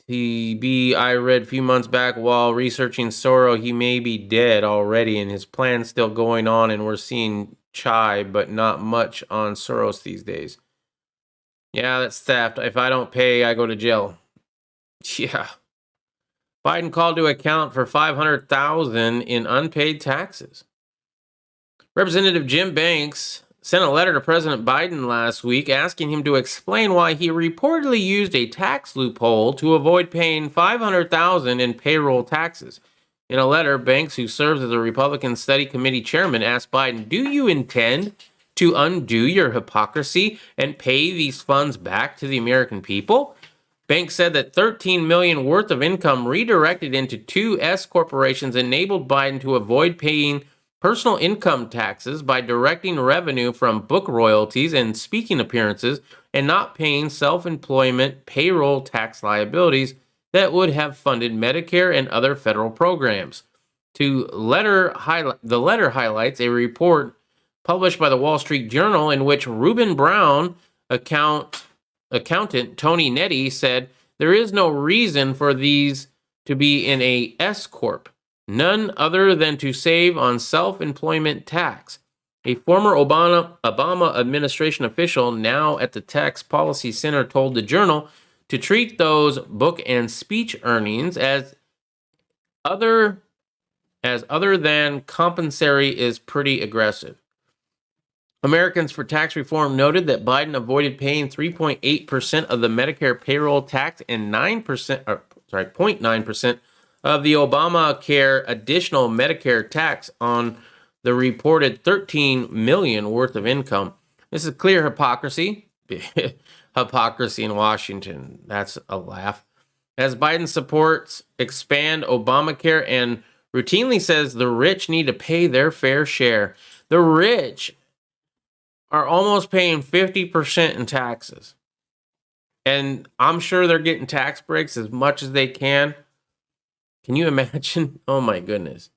TB, I read a few months back while researching Soros, he may be dead already and his plan's still going on, and we're seeing chai, but not much on Soros these days. Yeah, that's theft. If I don't pay, I go to jail. Yeah. Biden called to account for $500,000 in unpaid taxes. Representative Jim Banks sent a letter to President Biden last week asking him to explain why he reportedly used a tax loophole to avoid paying $500,000 in payroll taxes. In a letter, Banks, who serves as a Republican Study Committee chairman, asked Biden, "Do you intend to undo your hypocrisy and pay these funds back to the American people?" Banks said that $13 million worth of income redirected into two S corporations enabled Biden to avoid paying personal income taxes by directing revenue from book royalties and speaking appearances and not paying self-employment payroll tax liabilities that would have funded Medicare and other federal programs. The letter highlights a report published by the Wall Street Journal in which Reuben Brown, accountant Tony Nettie, said there is no reason for these to be in a S corp, none other than to save on self-employment tax. A former Obama administration official, now at the Tax Policy Center, told the Journal to treat those book and speech earnings as other than compensatory is pretty aggressive. Americans for Tax Reform noted that Biden avoided paying 3.8% of the Medicare payroll tax and 0.9% of the Obamacare additional Medicare tax on the reported $13 million worth of income. This is clear hypocrisy. Hypocrisy in Washington. That's a laugh. As Biden supports expand Obamacare and routinely says the rich need to pay their fair share. The rich are almost paying 50% in taxes. And I'm sure they're getting tax breaks as much as they can. Can you imagine? Oh my goodness.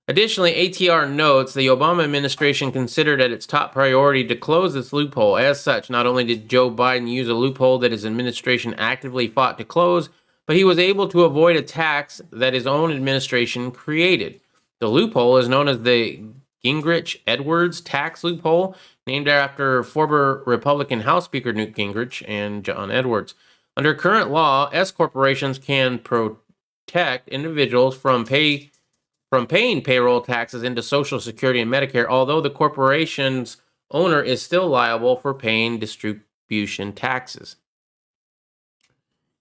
Additionally, ATR notes the Obama administration considered it its top priority to close this loophole. As such, not only did Joe Biden use a loophole that his administration actively fought to close, but he was able to avoid a tax that his own administration created. The loophole is known as the Gingrich-Edwards tax loophole, named after former Republican House Speaker Newt Gingrich and John Edwards. Under current law, S corporations can protect individuals from paying payroll taxes into Social Security and Medicare, although the corporation's owner is still liable for paying distribution taxes.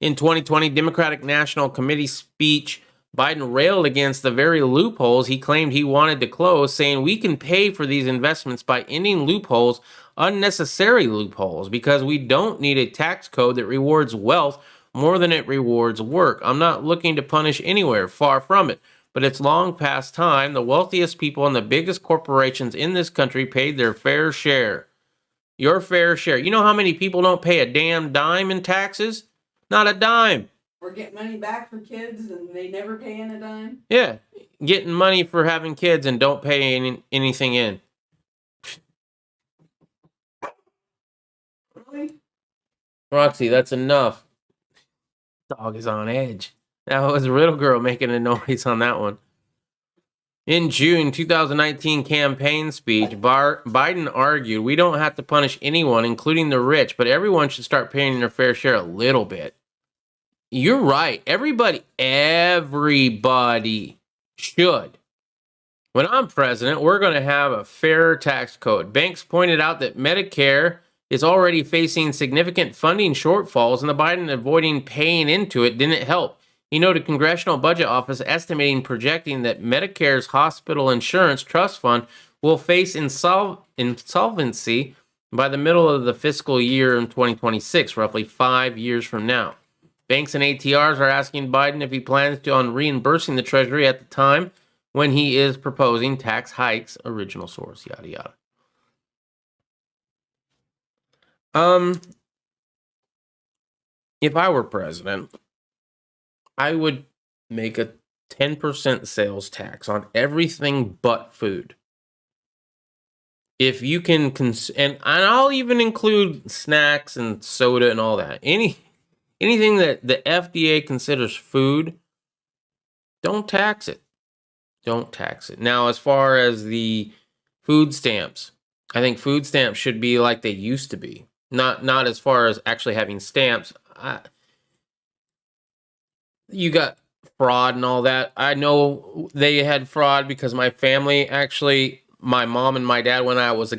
In 2020 Democratic National Committee speech, Biden railed against the very loopholes he claimed he wanted to close, saying we can pay for these investments by ending loopholes, unnecessary loopholes, because we don't need a tax code that rewards wealth more than it rewards work. I'm not looking to punish anywhere, far from it. But it's long past time the wealthiest people and the biggest corporations in this country paid their fair share. Your fair share. You know how many people don't pay a damn dime in taxes? Not a dime. Or get money back for kids and they never pay in a dime. Yeah, getting money for having kids and don't pay anything in. Really? Roxy, that's enough. Dog is on edge. That was a little girl making a noise on that one. In June 2019 campaign speech, Biden argued, we don't have to punish anyone, including the rich, but everyone should start paying their fair share a little bit. You're right. Everybody should. When I'm president, we're going to have a fair tax code. Banks pointed out that Medicare is already facing significant funding shortfalls, and the Biden avoiding paying into it didn't help. He noted Congressional Budget Office projecting that Medicare's hospital insurance trust fund will face insolvency by the middle of the fiscal year in 2026, roughly 5 years from now. Banks and ATRs are asking Biden if he plans on reimbursing the Treasury at the time when he is proposing tax hikes, original source, yada yada. If I were president, I would make a 10% sales tax on everything but food. If you can, and I'll even include snacks and soda and all that. Anything that the FDA considers food, don't tax it. Don't tax it. Now, as far as the food stamps, I think food stamps should be like they used to be. Not as far as actually having stamps. You got fraud and all that. I know they had fraud because my family actually, my mom and my dad, when I was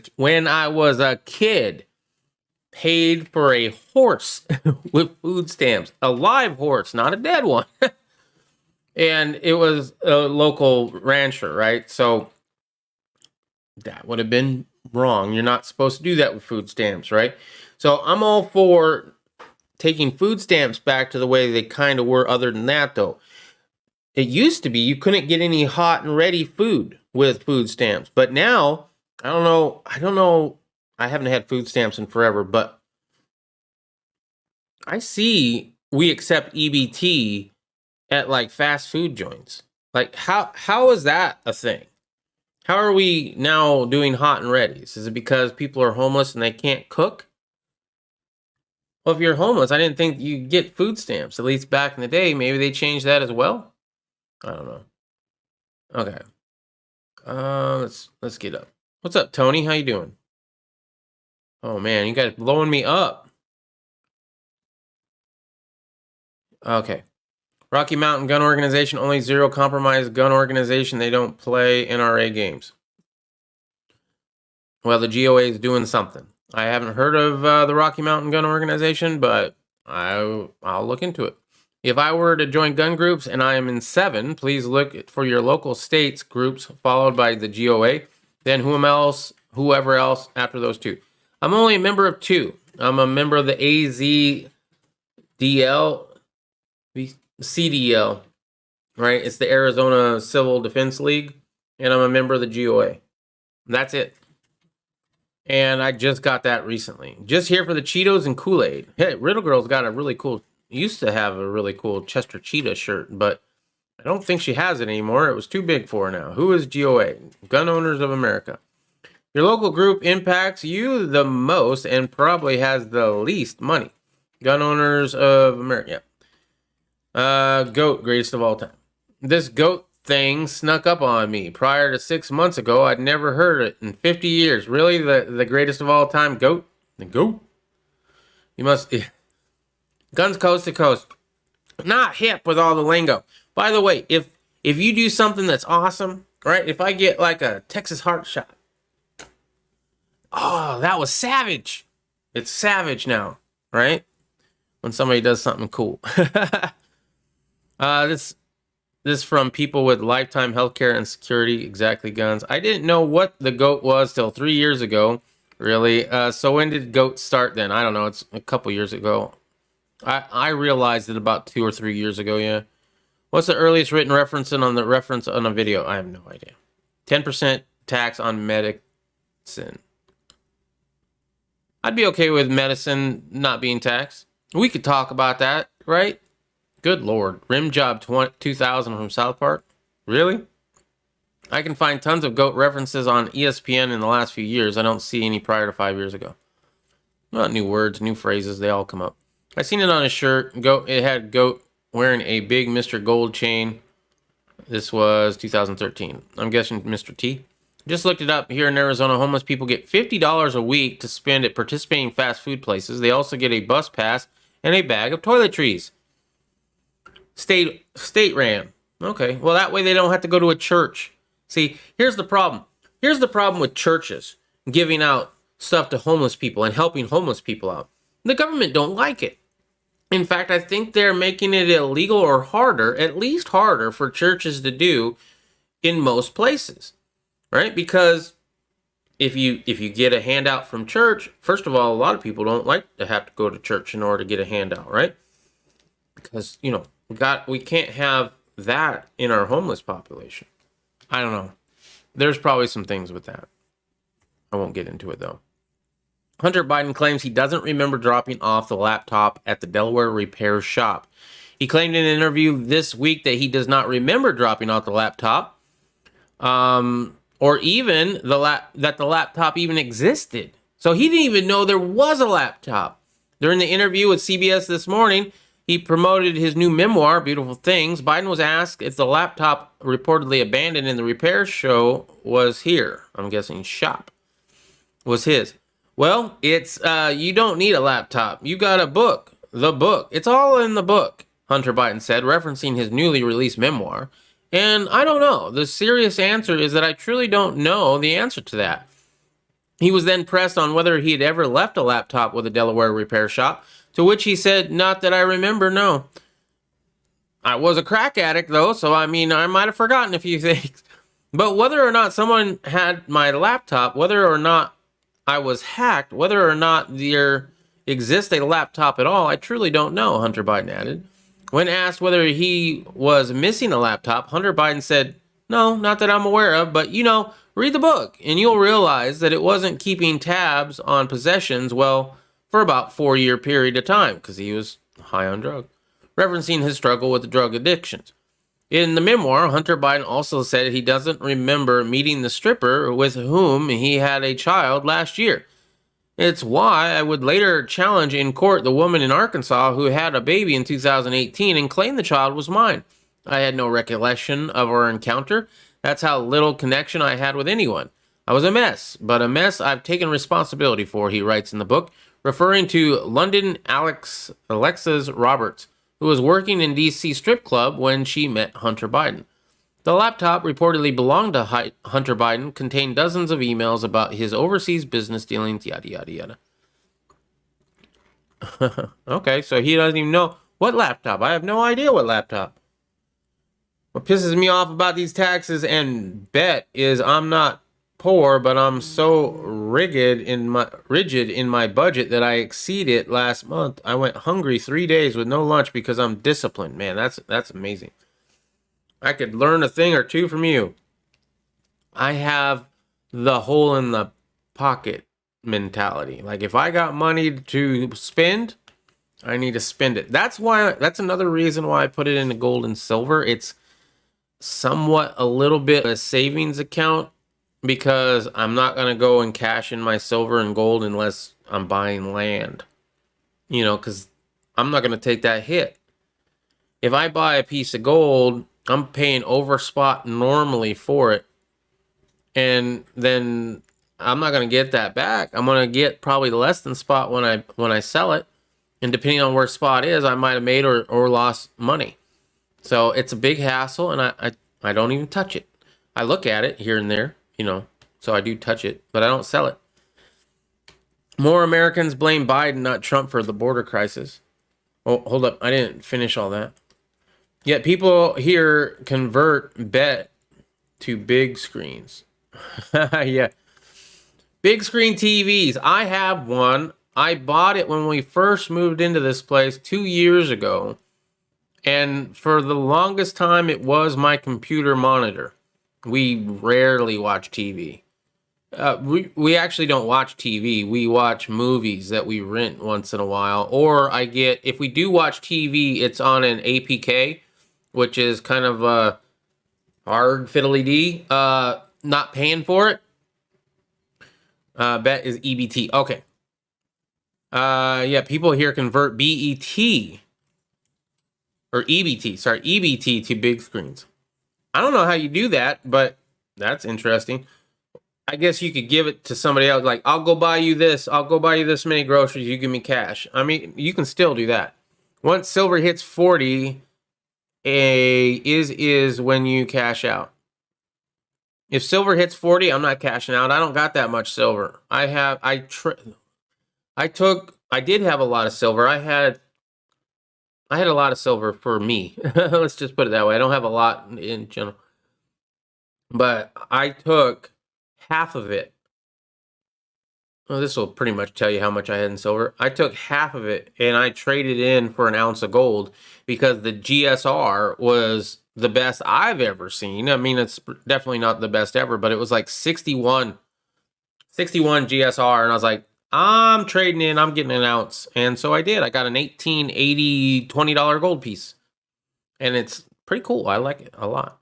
a kid, paid for a horse with food stamps, a live horse, not a dead one. And it was a local rancher, right? So that would have been wrong. You're not supposed to do that with food stamps, right? So I'm all for taking food stamps back to the way they kind of were. Other than that, though, it used to be you couldn't get any hot and ready food with food stamps. But now, I don't know. I haven't had food stamps in forever, but I see we accept EBT at like fast food joints. Like how is that a thing? How are we now doing hot and readies? Is it because people are homeless and they can't cook? Well, if you're homeless, I didn't think you get food stamps. At least back in the day, maybe they changed that as well. I don't know. Okay. Let's get up. What's up, Tony? How you doing? Oh man, you guys blowing me up. Okay. Rocky Mountain Gun Organization, only zero compromise gun organization. They don't play NRA games. Well, the GOA is doing something. I haven't heard of the Rocky Mountain Gun Organization, but I'll look into it. If I were to join gun groups and I am in 7, please look for your local states groups followed by the GOA, then whoever else after those 2. I'm only a member of 2. I'm a member of the AZDL, CDL, right? It's the Arizona Civil Defense League, and I'm a member of the GOA. That's it. And I just got that recently. Just here for the Cheetos and Kool-Aid. Hey, Riddle Girl's got a really cool, used to have a really cool Chester Cheetah shirt, but I don't think she has it anymore. It was too big for her now. Who is GOA? Gun Owners of America. Your local group impacts you the most and probably has the least money. Gun Owners of America. Yeah. GOAT, greatest of all time. This GOAT thing snuck up on me. Prior to 6 months ago, I'd never heard it in 50 years. Really? The greatest of all time? GOAT? The GOAT? You must... Guns coast to coast. Not hip with all the lingo. By the way, if you do something that's awesome, right? If I get like a Texas heart shot. Oh, that was savage. It's savage now, right? When somebody does something cool. This from people with lifetime healthcare and security, exactly guns. I didn't know what the GOAT was till 3 years ago, really. So when did GOAT start then? I don't know. It's a couple years ago. I realized it about 2 or 3 years ago, yeah. What's the earliest written reference on a video? I have no idea. 10% tax on medicine. I'd be okay with medicine not being taxed. We could talk about that, right? Good Lord. Rim Job 2000 from South Park? Really? I can find tons of GOAT references on ESPN in the last few years. I don't see any prior to 5 years ago. Not new words, new phrases. They all come up. I seen it on a shirt. GOAT. It had GOAT wearing a big Mr. Gold chain. This was 2013. I'm guessing Mr. T. Just looked it up. Here in Arizona, homeless people get $50 a week to spend at participating fast food places. They also get a bus pass and a bag of toiletries. State ran. Okay. Well, that way they don't have to go to a church. See, here's the problem. Here's the problem with churches giving out stuff to homeless people and helping homeless people out. The government don't like it. In fact, I think they're making it illegal or harder, at least harder, for churches to do in most places, right? Because if you get a handout from church, first of all, a lot of people don't like to have to go to church in order to get a handout, right? Because, you know, we can't have that in our homeless population. I don't know. There's probably some things with that. I won't get into it, though. Hunter Biden claims he doesn't remember dropping off the laptop at the Delaware repair shop. He claimed in an interview this week that he does not remember dropping off the laptop, or even that the laptop even existed. So he didn't even know there was a laptop. During the interview with CBS this morning, he promoted his new memoir, Beautiful Things. Biden was asked if the laptop reportedly abandoned in the repair show was here. I'm guessing shop was his. Well, it's, you don't need a laptop. You got a book. The book. It's all in the book, Hunter Biden said, referencing his newly released memoir. And I don't know. The serious answer is that I truly don't know the answer to that. He was then pressed on whether he had ever left a laptop with a Delaware repair shop, to which he said, not that I remember, no. I was a crack addict, though, so I mean, I might have forgotten a few things. But whether or not someone had my laptop, whether or not I was hacked, whether or not there exists a laptop at all, I truly don't know, Hunter Biden added. When asked whether he was missing a laptop, Hunter Biden said, "No, not that I'm aware of, but read the book and you'll realize that it wasn't keeping tabs on possessions, well, for about 4-year period of time because he was high on drugs," referencing his struggle with drug addictions. In the memoir, Hunter Biden also said he doesn't remember meeting the stripper with whom he had a child last year. "It's why I would later challenge in court the woman in Arkansas who had a baby in 2018 and claim the child was mine. I had no recollection of our encounter. That's how little connection I had with anyone. I was a mess, but a mess I've taken responsibility for," he writes in the book, referring to London Alexis Roberts, who was working in D.C. strip club when she met Hunter Biden. The laptop reportedly belonged to Hunter Biden, contained dozens of emails about his overseas business dealings, yada, yada, yada. Okay, so he doesn't even know what laptop. I have no idea what laptop. What pisses me off about these taxes and bet is I'm not poor, but I'm so rigid in my budget that I exceed it last month. I went hungry 3 days with no lunch because I'm disciplined. Man, that's amazing. I could learn a thing or two from you. I have the hole in the pocket mentality. Like if I got money to spend, I need to spend it. That's another reason why I put it into gold and silver. It's somewhat a little bit of a savings account because I'm not going to go and cash in my silver and gold unless I'm buying land, because I'm not going to take that hit. If I buy a piece of gold, I'm paying over spot normally for it, and then I'm not going to get that back. I'm going to get probably less than spot when I sell it, and depending on where spot is, I might have made or lost money. So it's a big hassle, and I don't even touch it. I look at it here and there, so I do touch it, but I don't sell it. More Americans blame Biden, not Trump, for the border crisis. Oh, hold up. I didn't finish all that. Yet people here convert bet to big screens. Yeah. Big screen TVs. I have one. I bought it when we first moved into this place 2 years ago. And for the longest time, it was my computer monitor. We rarely watch TV. We actually don't watch TV. We watch movies that we rent once in a while. Or if we do watch TV, it's on an APK, which is kind of hard fiddly-dee. Not paying for it. Bet is EBT. Okay. Yeah, people here convert BET. Or EBT, sorry, EBT to big screens. I don't know how you do that, but that's interesting. I guess you could give it to somebody else, like, I'll go buy you this many groceries, you give me cash. I mean, you can still do that. Once silver hits 40, is when you cash out. If silver hits 40, I'm not cashing out. I don't got that much silver. I did have a lot of silver. I had a lot of silver for me. Let's just put it that way. I don't have a lot in general. But I took half of it. Well, this will pretty much tell you how much I had in silver. I took half of it and I traded in for an ounce of gold because the GSR was the best I've ever seen. I mean, it's definitely not the best ever, but it was like 61 GSR. And I was like, I'm trading in, I'm getting an ounce. And so I did. I got an 1880 $20 gold piece. And it's pretty cool. I like it a lot.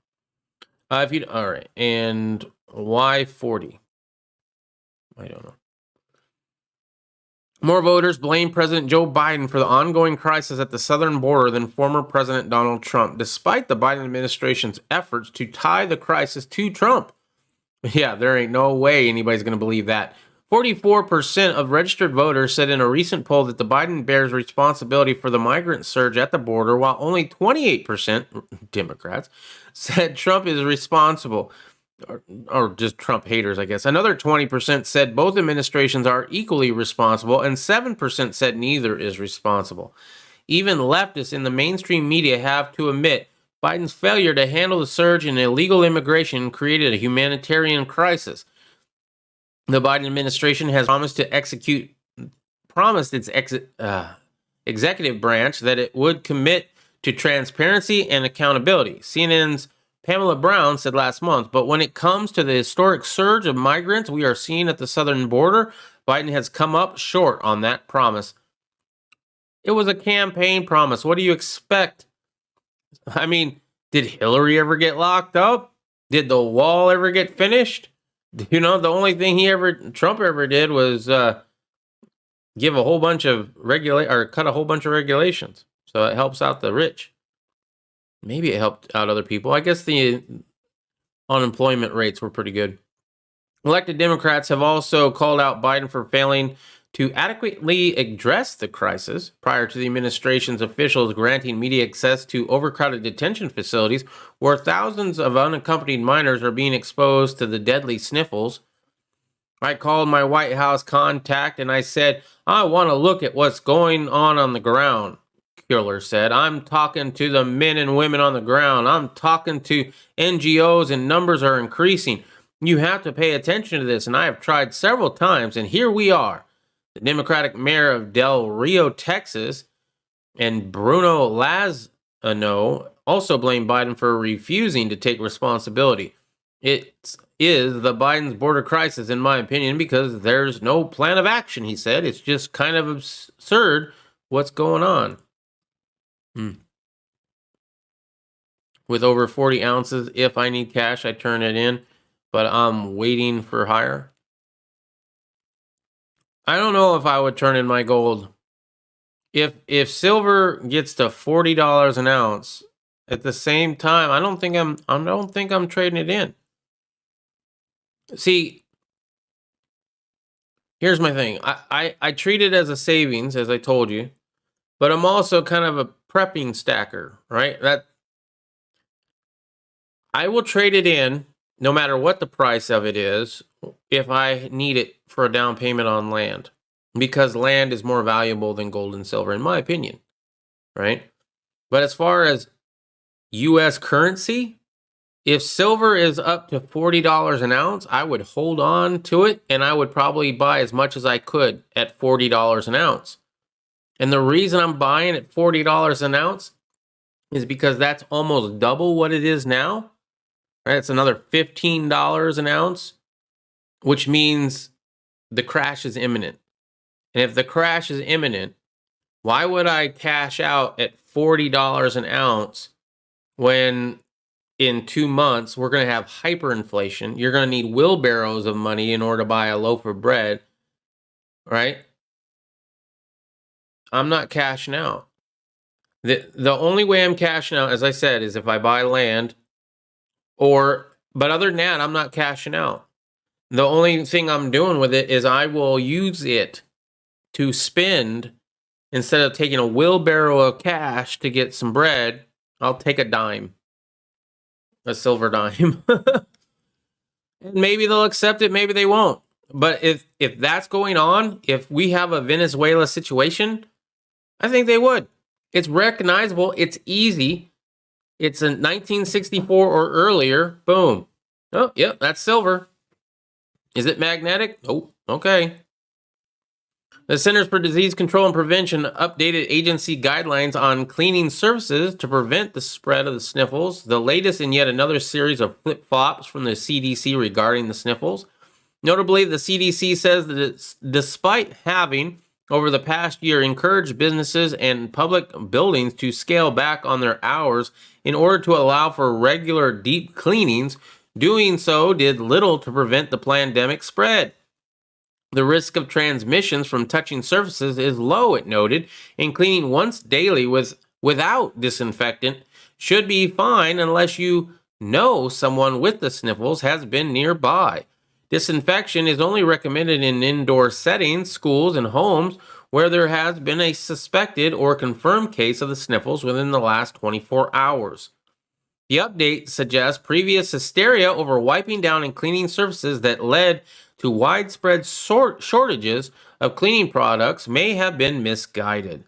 All right. And why 40? I don't know. More voters blame President Joe Biden for the ongoing crisis at the southern border than former President Donald Trump, despite the Biden administration's efforts to tie the crisis to Trump. Yeah, there ain't no way anybody's going to believe that. 44% of registered voters said in a recent poll that the Biden bears responsibility for the migrant surge at the border, while only 28%, Democrats, said Trump is responsible. Or just Trump haters, I guess. Another 20% said both administrations are equally responsible, and 7% said neither is responsible. even leftists in the mainstream media have to admit Biden's failure to handle the surge in illegal immigration created a humanitarian crisis. The Biden administration has promised its executive branch that it would commit to transparency and accountability. CNN's Pamela Brown said last month, but when it comes to the historic surge of migrants we are seeing at the southern border, Biden has come up short on that promise. It was a campaign promise. What do you expect? I mean, did Hillary ever get locked up? Did the wall ever get finished? The only thing Trump ever did was give a whole bunch of cut a whole bunch of regulations. So it helps out the rich. Maybe it helped out other people. I guess the unemployment rates were pretty good. Elected Democrats have also called out Biden for failing to adequately address the crisis prior to the administration's officials granting media access to overcrowded detention facilities where thousands of unaccompanied minors are being exposed to the deadly sniffles. I called my White House contact and I said, I want to look at what's going on the ground, Killer said. I'm talking to the men and women on the ground. I'm talking to NGOs and numbers are increasing. You have to pay attention to this, and I have tried several times, and here we are. The Democratic mayor of Del Rio, Texas, and Bruno Lozano also blamed Biden for refusing to take responsibility. It is the Biden's border crisis, in my opinion, because there's no plan of action, he said. It's just kind of absurd what's going on. With over 40 ounces, if I need cash, I turn it in, but I'm waiting for higher. I don't know if I would turn in my gold. If silver gets to $40 an ounce at the same time, I don't think I'm trading it in. See, here's my thing. I treat it as a savings, as I told you, but I'm also kind of a prepping stacker, right? That I will trade it in no matter what the price of it is if I need it for a down payment on land, because land is more valuable than gold and silver, in my opinion, right? But as far as U.S. currency, if silver is up to $40 an ounce, I would hold on to it, and I would probably buy as much as I could at $40 an ounce. And the reason I'm buying at $40 an ounce is because that's almost double what it is now. Right? It's another $15 an ounce, which means the crash is imminent. And if the crash is imminent, why would I cash out at $40 an ounce when in 2 months we're going to have hyperinflation? You're going to need wheelbarrows of money in order to buy a loaf of bread, right? I'm not cashing out. The only way I'm cashing out, as I said, is if I buy land, but other than that, I'm not cashing out. The only thing I'm doing with it is I will use it to spend. Instead of taking a wheelbarrow of cash to get some bread, I'll take a dime, a silver dime. And maybe they'll accept it, maybe they won't. But if that's going on, if we have a Venezuela situation, I think they would. It's recognizable. It's easy. It's a 1964 or earlier. Boom. Oh, yep, that's silver. Is it magnetic? Oh, okay. The Centers for Disease Control and Prevention updated agency guidelines on cleaning surfaces to prevent the spread of the sniffles, the latest in yet another series of flip-flops from the CDC regarding the sniffles. Notably, the CDC says that despite having, over the past year, encouraged businesses and public buildings to scale back on their hours in order to allow for regular deep cleanings, doing so did little to prevent the pandemic spread. The risk of transmissions from touching surfaces is low, it noted, and cleaning once daily without disinfectant should be fine unless you know someone with the sniffles has been nearby. Disinfection is only recommended in indoor settings, schools, and homes where there has been a suspected or confirmed case of the sniffles within the last 24 hours. The update suggests previous hysteria over wiping down and cleaning surfaces that led to widespread shortages of cleaning products may have been misguided.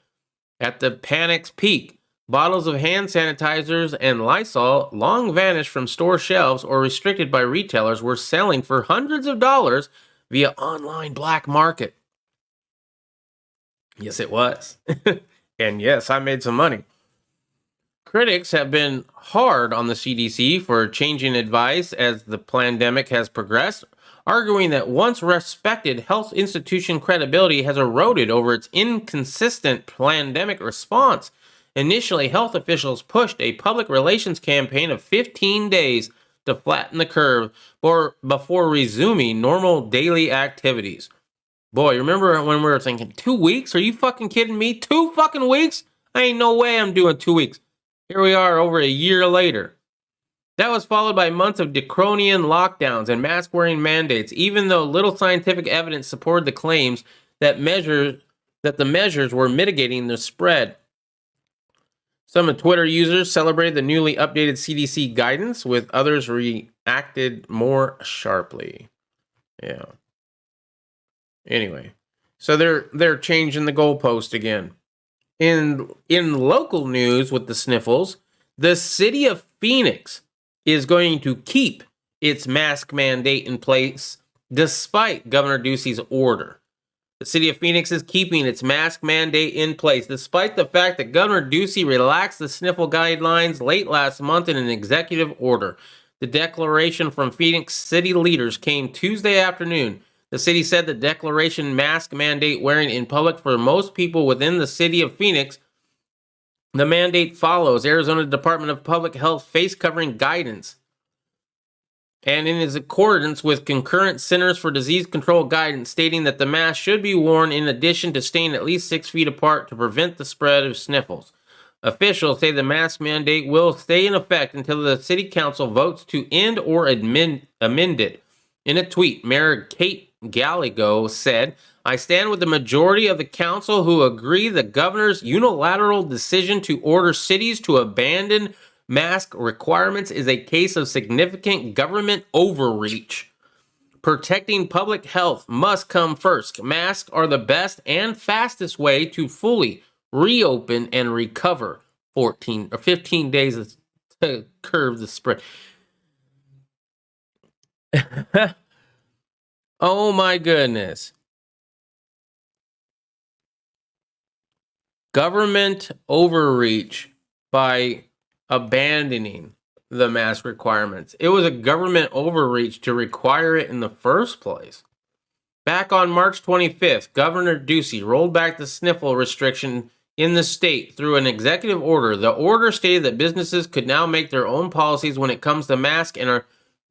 At the panic's peak, bottles of hand sanitizers and Lysol, long vanished from store shelves or restricted by retailers, were selling for hundreds of dollars via online black market. Yes, it was. And yes, I made some money. Critics have been hard on the CDC for changing advice as the pandemic has progressed, arguing that once respected health institution credibility has eroded over its inconsistent pandemic response. Initially, health officials pushed a public relations campaign of 15 days to flatten the curve before resuming normal daily activities. Boy, remember when we were thinking 2 weeks? Are you fucking kidding me? 2 fucking weeks? I ain't no way I'm doing 2 weeks. Here we are over a year later. That was followed by months of draconian lockdowns and mask-wearing mandates, even though little scientific evidence supported the claims that the measures were mitigating the spread. Some Twitter users celebrated the newly updated CDC guidance, with others reacted more sharply. Yeah. Anyway, so they're changing the goalpost again. In local news with the sniffles, the city of Phoenix is going to keep its mask mandate in place despite Governor Ducey's order. The city of Phoenix is keeping its mask mandate in place despite the fact that Governor Ducey relaxed the sniffle guidelines late last month in an executive order. The declaration from Phoenix city leaders came Tuesday afternoon. The city said the declaration mask mandate wearing in public for most people within the city of Phoenix. The mandate follows Arizona Department of Public Health face covering guidance and in is accordance with concurrent Centers for Disease Control guidance stating that the mask should be worn in addition to staying at least 6 feet apart to prevent the spread of sniffles. Officials say the mask mandate will stay in effect until the city council votes to end or amend it. In a tweet, Mayor Kate Gallego said, "I stand with the majority of the council who agree the governor's unilateral decision to order cities to abandon mask requirements is a case of significant government overreach. Protecting public health must come first. Masks are the best and fastest way to fully reopen and recover. 15 days to curb the spread." Oh my goodness. Government overreach by abandoning the mask requirements. It was a government overreach to require it in the first place. Back on March 25th, Governor Ducey rolled back the sniffle restriction in the state through an executive order. The order stated that businesses could now make their own policies when it comes to masks and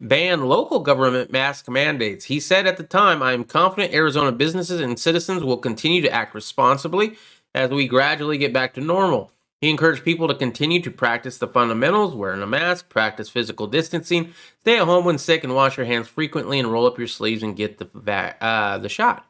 ban local government mask mandates. He said at the time, "I am confident Arizona businesses and citizens will continue to act responsibly as we gradually get back to normal." He encouraged people to continue to practice the fundamentals, wearing a mask, practice physical distancing, stay at home when sick, and wash your hands frequently, and roll up your sleeves and get the shot.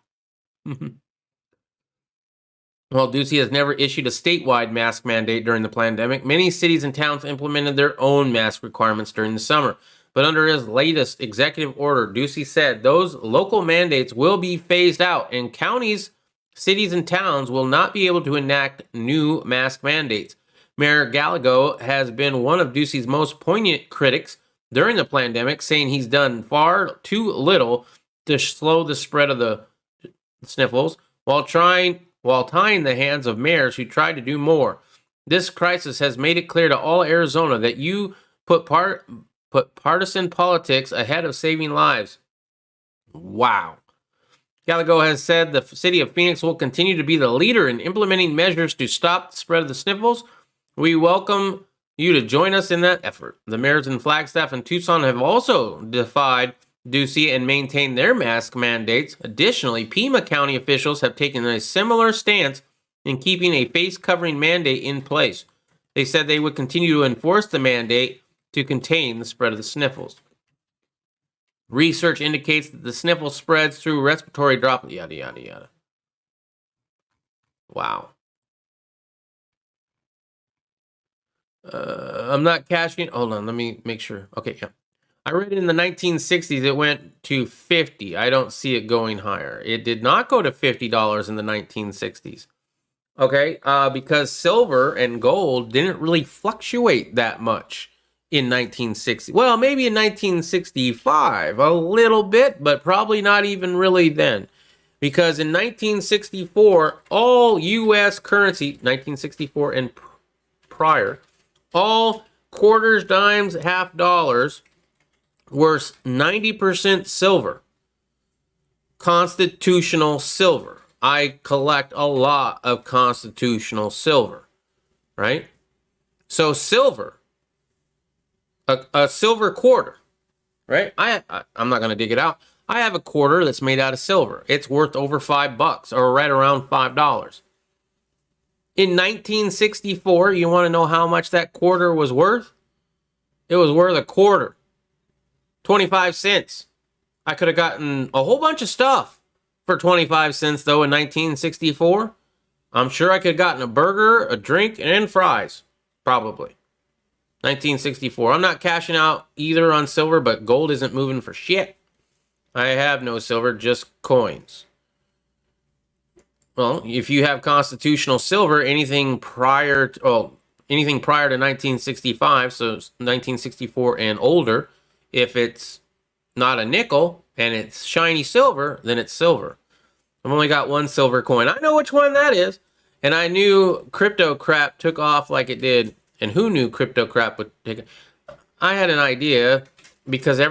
While Ducey has never issued a statewide mask mandate during the pandemic, many cities and towns implemented their own mask requirements during the summer. But under his latest executive order, Ducey said those local mandates will be phased out, and counties, cities, and towns will not be able to enact new mask mandates. Mayor Gallego has been one of Ducey's most poignant critics during the pandemic, saying he's done far too little to slow the spread of the sniffles while tying the hands of mayors who tried to do more. This crisis has made it clear to all Arizona that you put partisan politics ahead of saving lives. Wow. Gallego has said the city of Phoenix will continue to be the leader in implementing measures to stop the spread of the sniffles. We welcome you to join us in that effort. The mayors in Flagstaff and Tucson have also defied Ducey and maintained their mask mandates. Additionally, Pima County officials have taken a similar stance in keeping a face covering mandate in place. They said they would continue to enforce the mandate to contain the spread of the sniffles. Research indicates that the sniffle spreads through respiratory droplets, yada, yada, yada. Wow. I'm not cashing. Hold on, let me make sure. Okay, yeah. I read in the 1960s it went to $50. I don't see it going higher. It did not go to $50 in the 1960s. Okay, because silver and gold didn't really fluctuate that much in 1960. Well, maybe in 1965, a little bit, but probably not even really then. Because in 1964, all U.S. currency, 1964 and prior, all quarters, dimes, half dollars were 90% silver. Constitutional silver. I collect a lot of constitutional silver, right? So silver, a silver quarter, right? I'm not going to dig it out. I have a quarter that's made out of silver. It's worth over $5 or right around $5. In 1964, you want to know how much that quarter was worth? It was worth a quarter, 25 cents. I could have gotten a whole bunch of stuff for 25 cents, though, in 1964. I'm sure I could have gotten a burger, a drink, and fries. Probably. 1964. I'm not cashing out either on silver, but gold isn't moving for shit. I have no silver, just coins. Well, if you have constitutional silver, anything prior to 1965, so 1964 and older, if it's not a nickel and it's shiny silver, then it's silver. I've only got one silver coin. I know which one that is. And I knew crypto crap took off like it did. And who knew crypto crap would take it? I had an idea because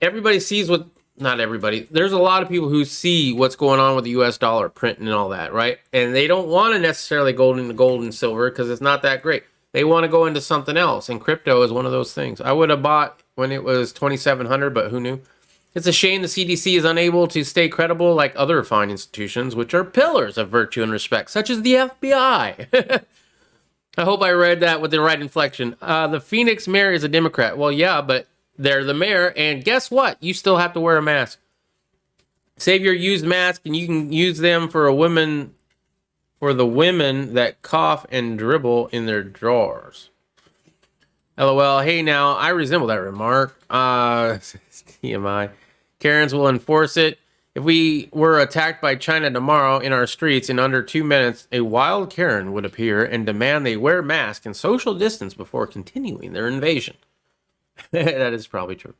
everybody sees what, not everybody, there's a lot of people who see what's going on with the US dollar printing and all that, right? And they don't want to necessarily go into gold and silver because it's not that great. They want to go into something else. And crypto is one of those things. I would have bought when it was 2,700, but who knew? It's a shame the CDC is unable to stay credible like other fine institutions, which are pillars of virtue and respect, such as the FBI. I hope I read that with the right inflection. The Phoenix mayor is a Democrat. Well, yeah, but they're the mayor, and guess what? You still have to wear a mask. Save your used mask, and you can use them for the women that cough and dribble in their drawers. LOL. Hey, now, I resemble that remark. TMI. Karens will enforce it. If we were attacked by China tomorrow in our streets in under 2 minutes, a wild Karen would appear and demand they wear masks and social distance before continuing their invasion. That is probably true.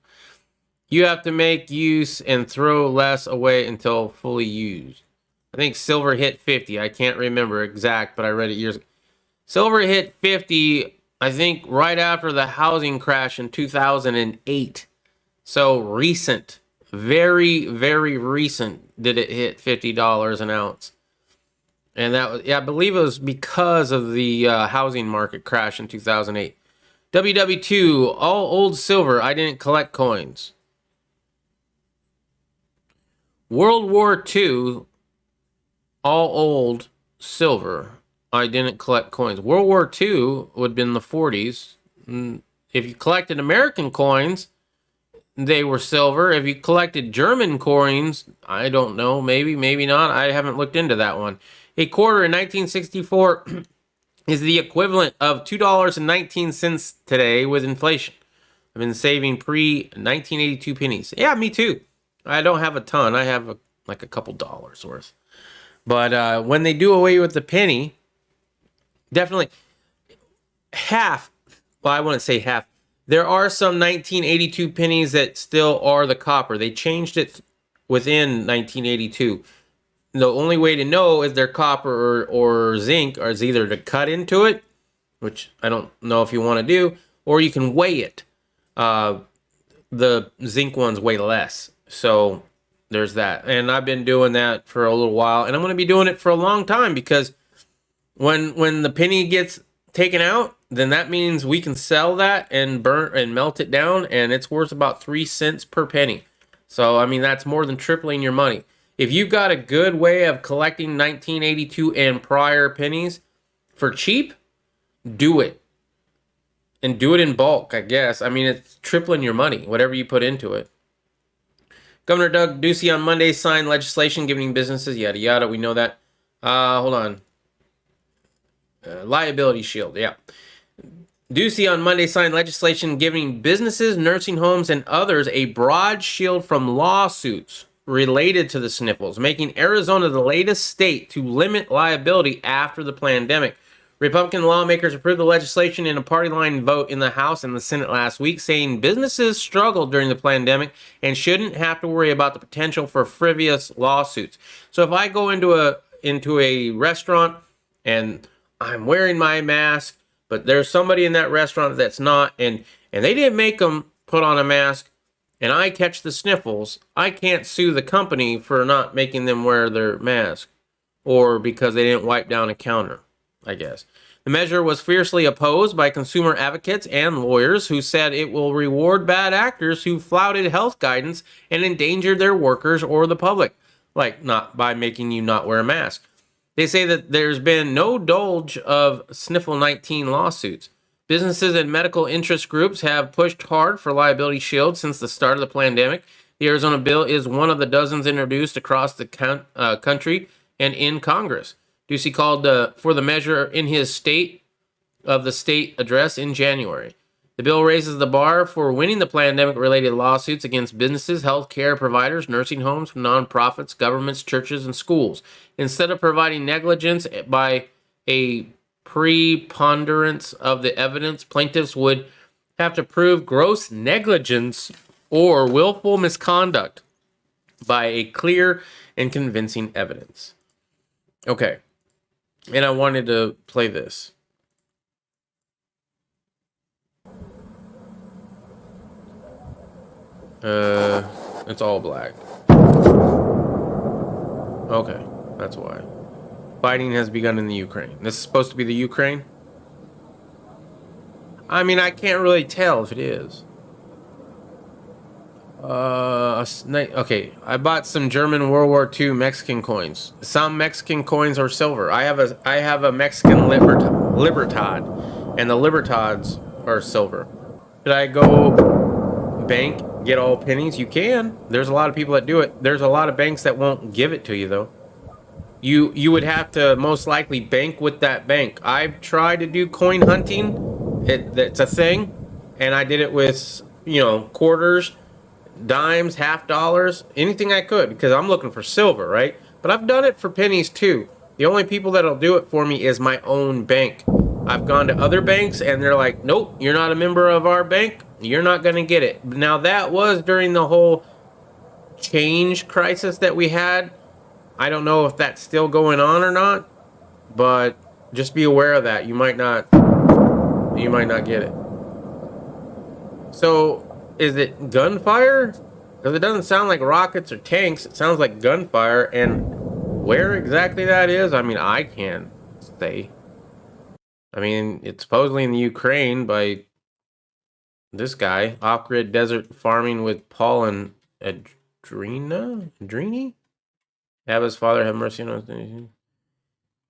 You have to make use and throw less away until fully used. I think silver hit 50. I can't remember exact, but I read it years ago. Silver hit 50, I think, right after the housing crash in 2008. So recent. Very, very recent did it hit $50 an ounce. And that was, yeah, I believe it was because of the housing market crash in 2008. WW2, all old silver. I didn't collect coins. World War II, all old silver. I didn't collect coins. World War II would have been the 40s. If you collected American coins, they were silver. If you collected German coins, I don't know, maybe not. I haven't looked into that one. A quarter in 1964 is the equivalent of $2.19 today with inflation. I've been saving pre-1982 pennies. Yeah, me too. I don't have a ton. I have like a couple dollars worth. But when they do away with the penny, definitely half. Well, I wouldn't say half. There are some 1982 pennies that still are the copper. They changed it within 1982. The only way to know if they're copper or zinc is either to cut into it, which I don't know if you want to do, or you can weigh it. The zinc ones weigh less. So there's that. And I've been doing that for a little while, and I'm going to be doing it for a long time because when the penny gets taken out, then that means we can sell that and burn and melt it down, and it's worth about 3 cents per penny. So, I mean, that's more than tripling your money. If you've got a good way of collecting 1982 and prior pennies for cheap, do it. And do it in bulk, I guess. I mean, it's tripling your money, whatever you put into it. Governor Doug Ducey on Monday signed legislation giving businesses, yada, yada. We know that. Hold on. Liability shield, yeah. Ducey on Monday signed legislation giving businesses, nursing homes, and others a broad shield from lawsuits related to the sniffles, making Arizona the latest state to limit liability after the pandemic. Republican lawmakers approved the legislation in a party line vote in the House and the Senate last week, saying businesses struggled during the pandemic and shouldn't have to worry about the potential for frivolous lawsuits. So if I go into a restaurant and I'm wearing my mask, but there's somebody in that restaurant that's not, and they didn't make them put on a mask, and I catch the sniffles, I can't sue the company for not making them wear their mask, or because they didn't wipe down a counter, I guess. The measure was fiercely opposed by consumer advocates and lawyers who said it will reward bad actors who flouted health guidance and endangered their workers or the public, like not by making you not wear a mask. They say that there's been no dulge of Sniffle 19 lawsuits. Businesses and medical interest groups have pushed hard for liability shields since the start of the pandemic. The Arizona bill is one of the dozens introduced across the country and in Congress. Ducey called for the measure in his State of the State address in January. The bill raises the bar for winning the pandemic-related lawsuits against businesses, healthcare providers, nursing homes, nonprofits, governments, churches, and schools. Instead of providing negligence by a preponderance of the evidence, plaintiffs would have to prove gross negligence or willful misconduct by a clear and convincing evidence. Okay. And I wanted to play this. It's all black. Okay, that's why. Fighting has begun in the Ukraine. This is supposed to be the Ukraine? I mean, I can't really tell if it is. Okay, I bought some German World War II Mexican coins. Some Mexican coins are silver. I have a Mexican Libertad, and the Libertads are silver. Should I go bank, get all pennies? You can. There's a lot of people that do it. There's a lot of banks that won't give it to you, though. You would have to most likely bank with that bank. I've tried to do coin hunting. It's a thing, and I did it with, quarters, dimes, half dollars, anything I could, because I'm looking for silver, right? But I've done it for pennies too. The only people that'll do it for me is my own bank. I've gone to other banks and they're like, nope, you're not a member of our bank, you're not going to get it. Now that was during the whole change crisis that we had. I don't know if that's still going on or not, but just be aware of that. You might not get it. So is it gunfire? Because it doesn't sound like rockets or tanks. It sounds like gunfire. And where exactly that is, I mean, I can't say. I mean, it's supposedly in the Ukraine by this guy. Off-grid desert farming with Paul and Adrini? Have his father have mercy on us.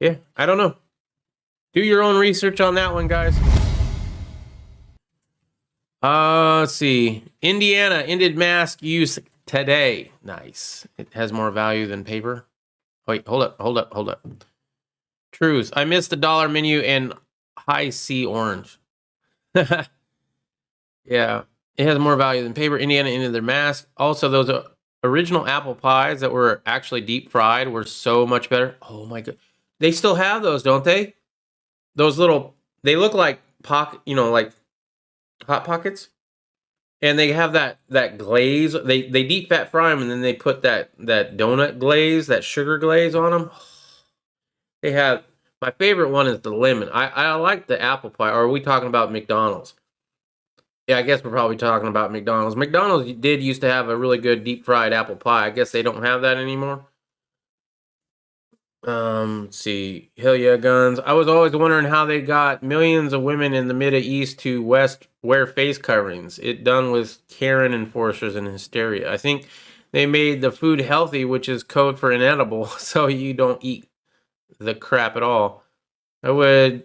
Yeah, I don't know. Do your own research on that one, guys. Let's see. Indiana ended mask use today. Nice. It has more value than paper. Wait, hold up. Truth. I missed the dollar menu and high C orange. Yeah. It has more value than paper. Indiana ended their mask. Also, those original apple pies that were actually deep fried were so much better. Oh my god. They still have those, don't they? Those little, they look like like Hot Pockets, and they have that glaze. They deep fat fry them, and then they put that donut glaze, that sugar glaze on them. They have, my favorite one is the lemon. I like the apple pie. Or are we talking about McDonald's? Yeah, I guess we're probably talking about McDonald's. McDonald's did used to have a really good deep fried apple pie. I guess they don't have that anymore. Let's see. Hell yeah, guns. I was always wondering how they got millions of women in the Middle East to West wear face coverings. It done with Karen enforcers and hysteria. I think they made the food healthy, which is code for inedible, so you don't eat the crap at all. I would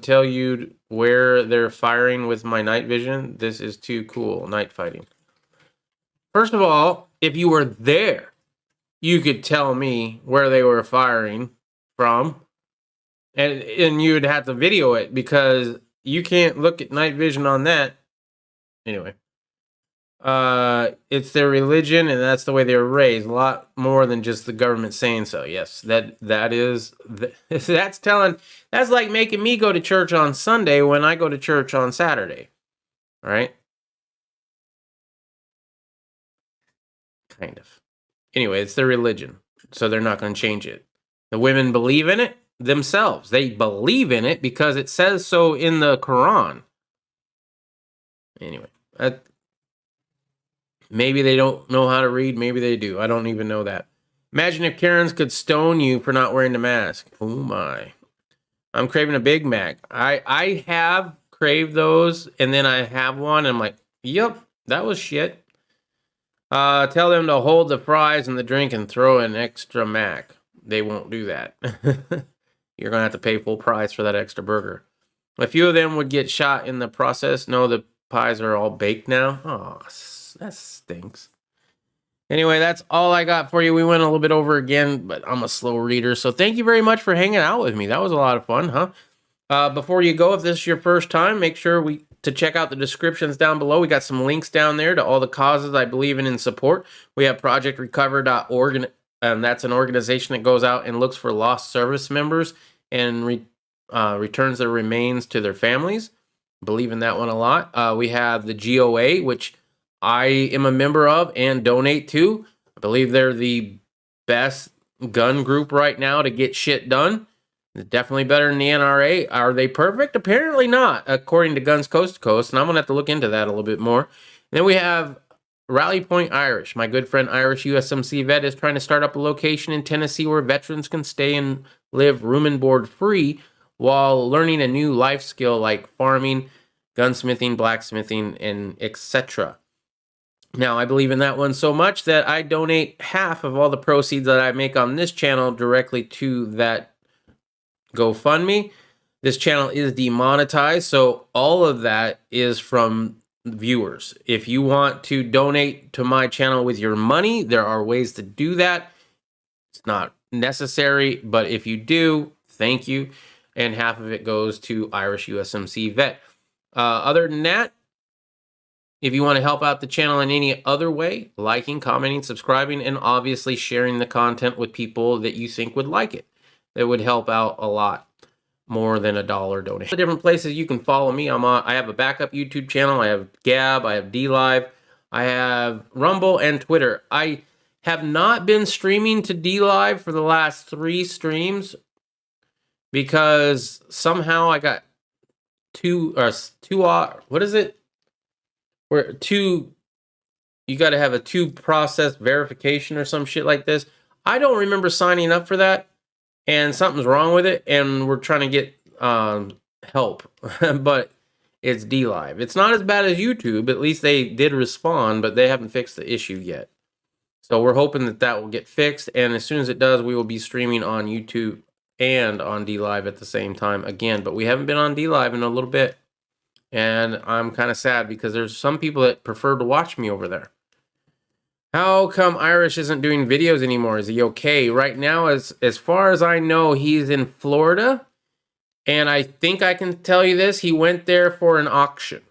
tell you where they're firing with my night vision. This is too cool. Night fighting. First of all, if you were there, you could tell me where they were firing from, and you would have to video it because you can't look at night vision on that. Anyway, It's their religion, and that's the way they were raised. A lot more than just the government saying so. Yes, that is that's like making me go to church on Sunday when I go to church on Saturday. All right, kind of. Anyway, it's their religion, so they're not going to change it. The women believe in it themselves. They believe in it because it says so in the Quran. Anyway, maybe they don't know how to read. Maybe they do. I don't even know that. Imagine if Karens could stone you for not wearing the mask. Oh my. I'm craving a Big Mac. I have craved those, and then I have one, and I'm like, yep, that was shit. Tell them to hold the fries and the drink and throw an extra Mac. They won't do that. You're going to have to pay full price for that extra burger. A few of them would get shot in the process. No, the pies are all baked now. Oh, that stinks. Anyway, that's all I got for you. We went a little bit over again, but I'm a slow reader. So thank you very much for hanging out with me. That was a lot of fun, huh? Before you go, if this is your first time, make sure to check out the descriptions down below. We got some links down there to all the causes I believe in and support. We have projectrecover.org, and that's an organization that goes out and looks for lost service members and returns their remains to their families. Believe in that one a lot. We have the GOA, which I am a member of and donate to. I believe they're the best gun group right now to get shit done. Definitely better than the NRA. Are they perfect? Apparently not, according to Guns Coast to Coast, and I'm going to have to look into that a little bit more. And then we have Rally Point Irish. My good friend Irish USMC vet is trying to start up a location in Tennessee where veterans can stay and live room and board free while learning a new life skill like farming, gunsmithing, blacksmithing, and etc. Now, I believe in that one so much that I donate half of all the proceeds that I make on this channel directly to that GoFundMe. This channel is demonetized, so all of that is from viewers. If you want to donate to my channel with your money, there are ways to do that. It's not necessary, but if you do, thank you. And half of it goes to Irish USMC vet. Other than that, if you want to help out the channel in any other way, liking, commenting, subscribing, and obviously sharing the content with people that you think would like it, that would help out a lot more than $1 donation. Different places you can follow me. I have a backup YouTube channel. I have Gab. I have DLive. I have Rumble and Twitter. I have not been streaming to DLive for the last 3 streams because somehow I got what is it? Where you got to have a 2-process verification or some shit like this. I don't remember signing up for that, and something's wrong with it, and we're trying to get help, but it's DLive. It's not as bad as YouTube. At least they did respond, but they haven't fixed the issue yet. So we're hoping that will get fixed, and as soon as it does, we will be streaming on YouTube and on DLive at the same time again. But we haven't been on DLive in a little bit. And I'm kind of sad because there's some people that prefer to watch me over there. How come Irish isn't doing videos anymore? Is he okay? Right now, as far as I know, he's in Florida. And I think I can tell you this. He went there for an auction.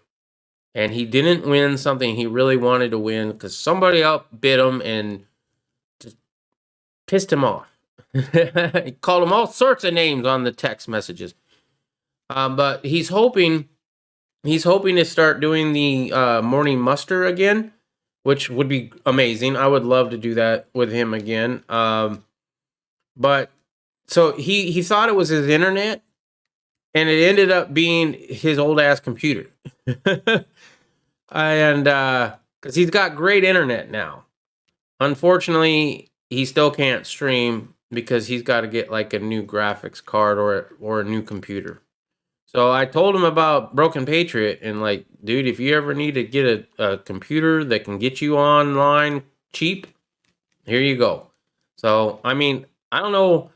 And he didn't win something he really wanted to win because somebody outbid him and just pissed him off. He called him all sorts of names on the text messages. But he's hoping to start doing the morning muster again, which would be amazing. I would love to do that with him again. But so he thought it was his internet, and it ended up being his old ass computer. And because he's got great internet now. Unfortunately, he still can't stream because he's got to get like a new graphics card or a new computer. So I told him about Broken Patriot and like, dude, if you ever need to get a computer that can get you online cheap, here you go. So, I mean, I don't know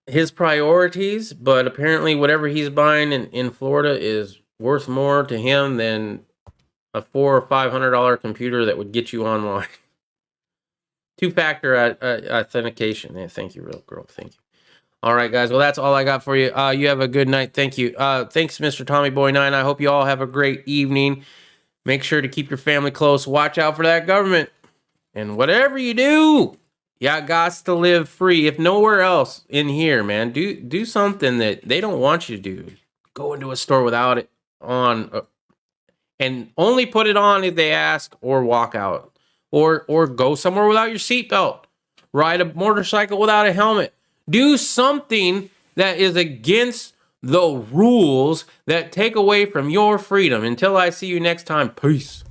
his priorities, but apparently whatever he's buying in Florida is worth more to him than a $400 or $500 computer that would get you online. 2-factor authentication. Yeah, thank you, real girl. Thank you. All right, guys. Well, that's all I got for you. You have a good night. Thank you. Thanks, Mr. Tommy Boy 9. I hope you all have a great evening. Make sure to keep your family close. Watch out for that government. And whatever you do, you got to live free. If nowhere else in here, man, do something that they don't want you to do. Go into a store without it on, and only put it on if they ask, or walk out, or go somewhere without your seatbelt. Ride a motorcycle without a helmet. Do something that is against the rules that take away from your freedom. Until I see you next time, peace.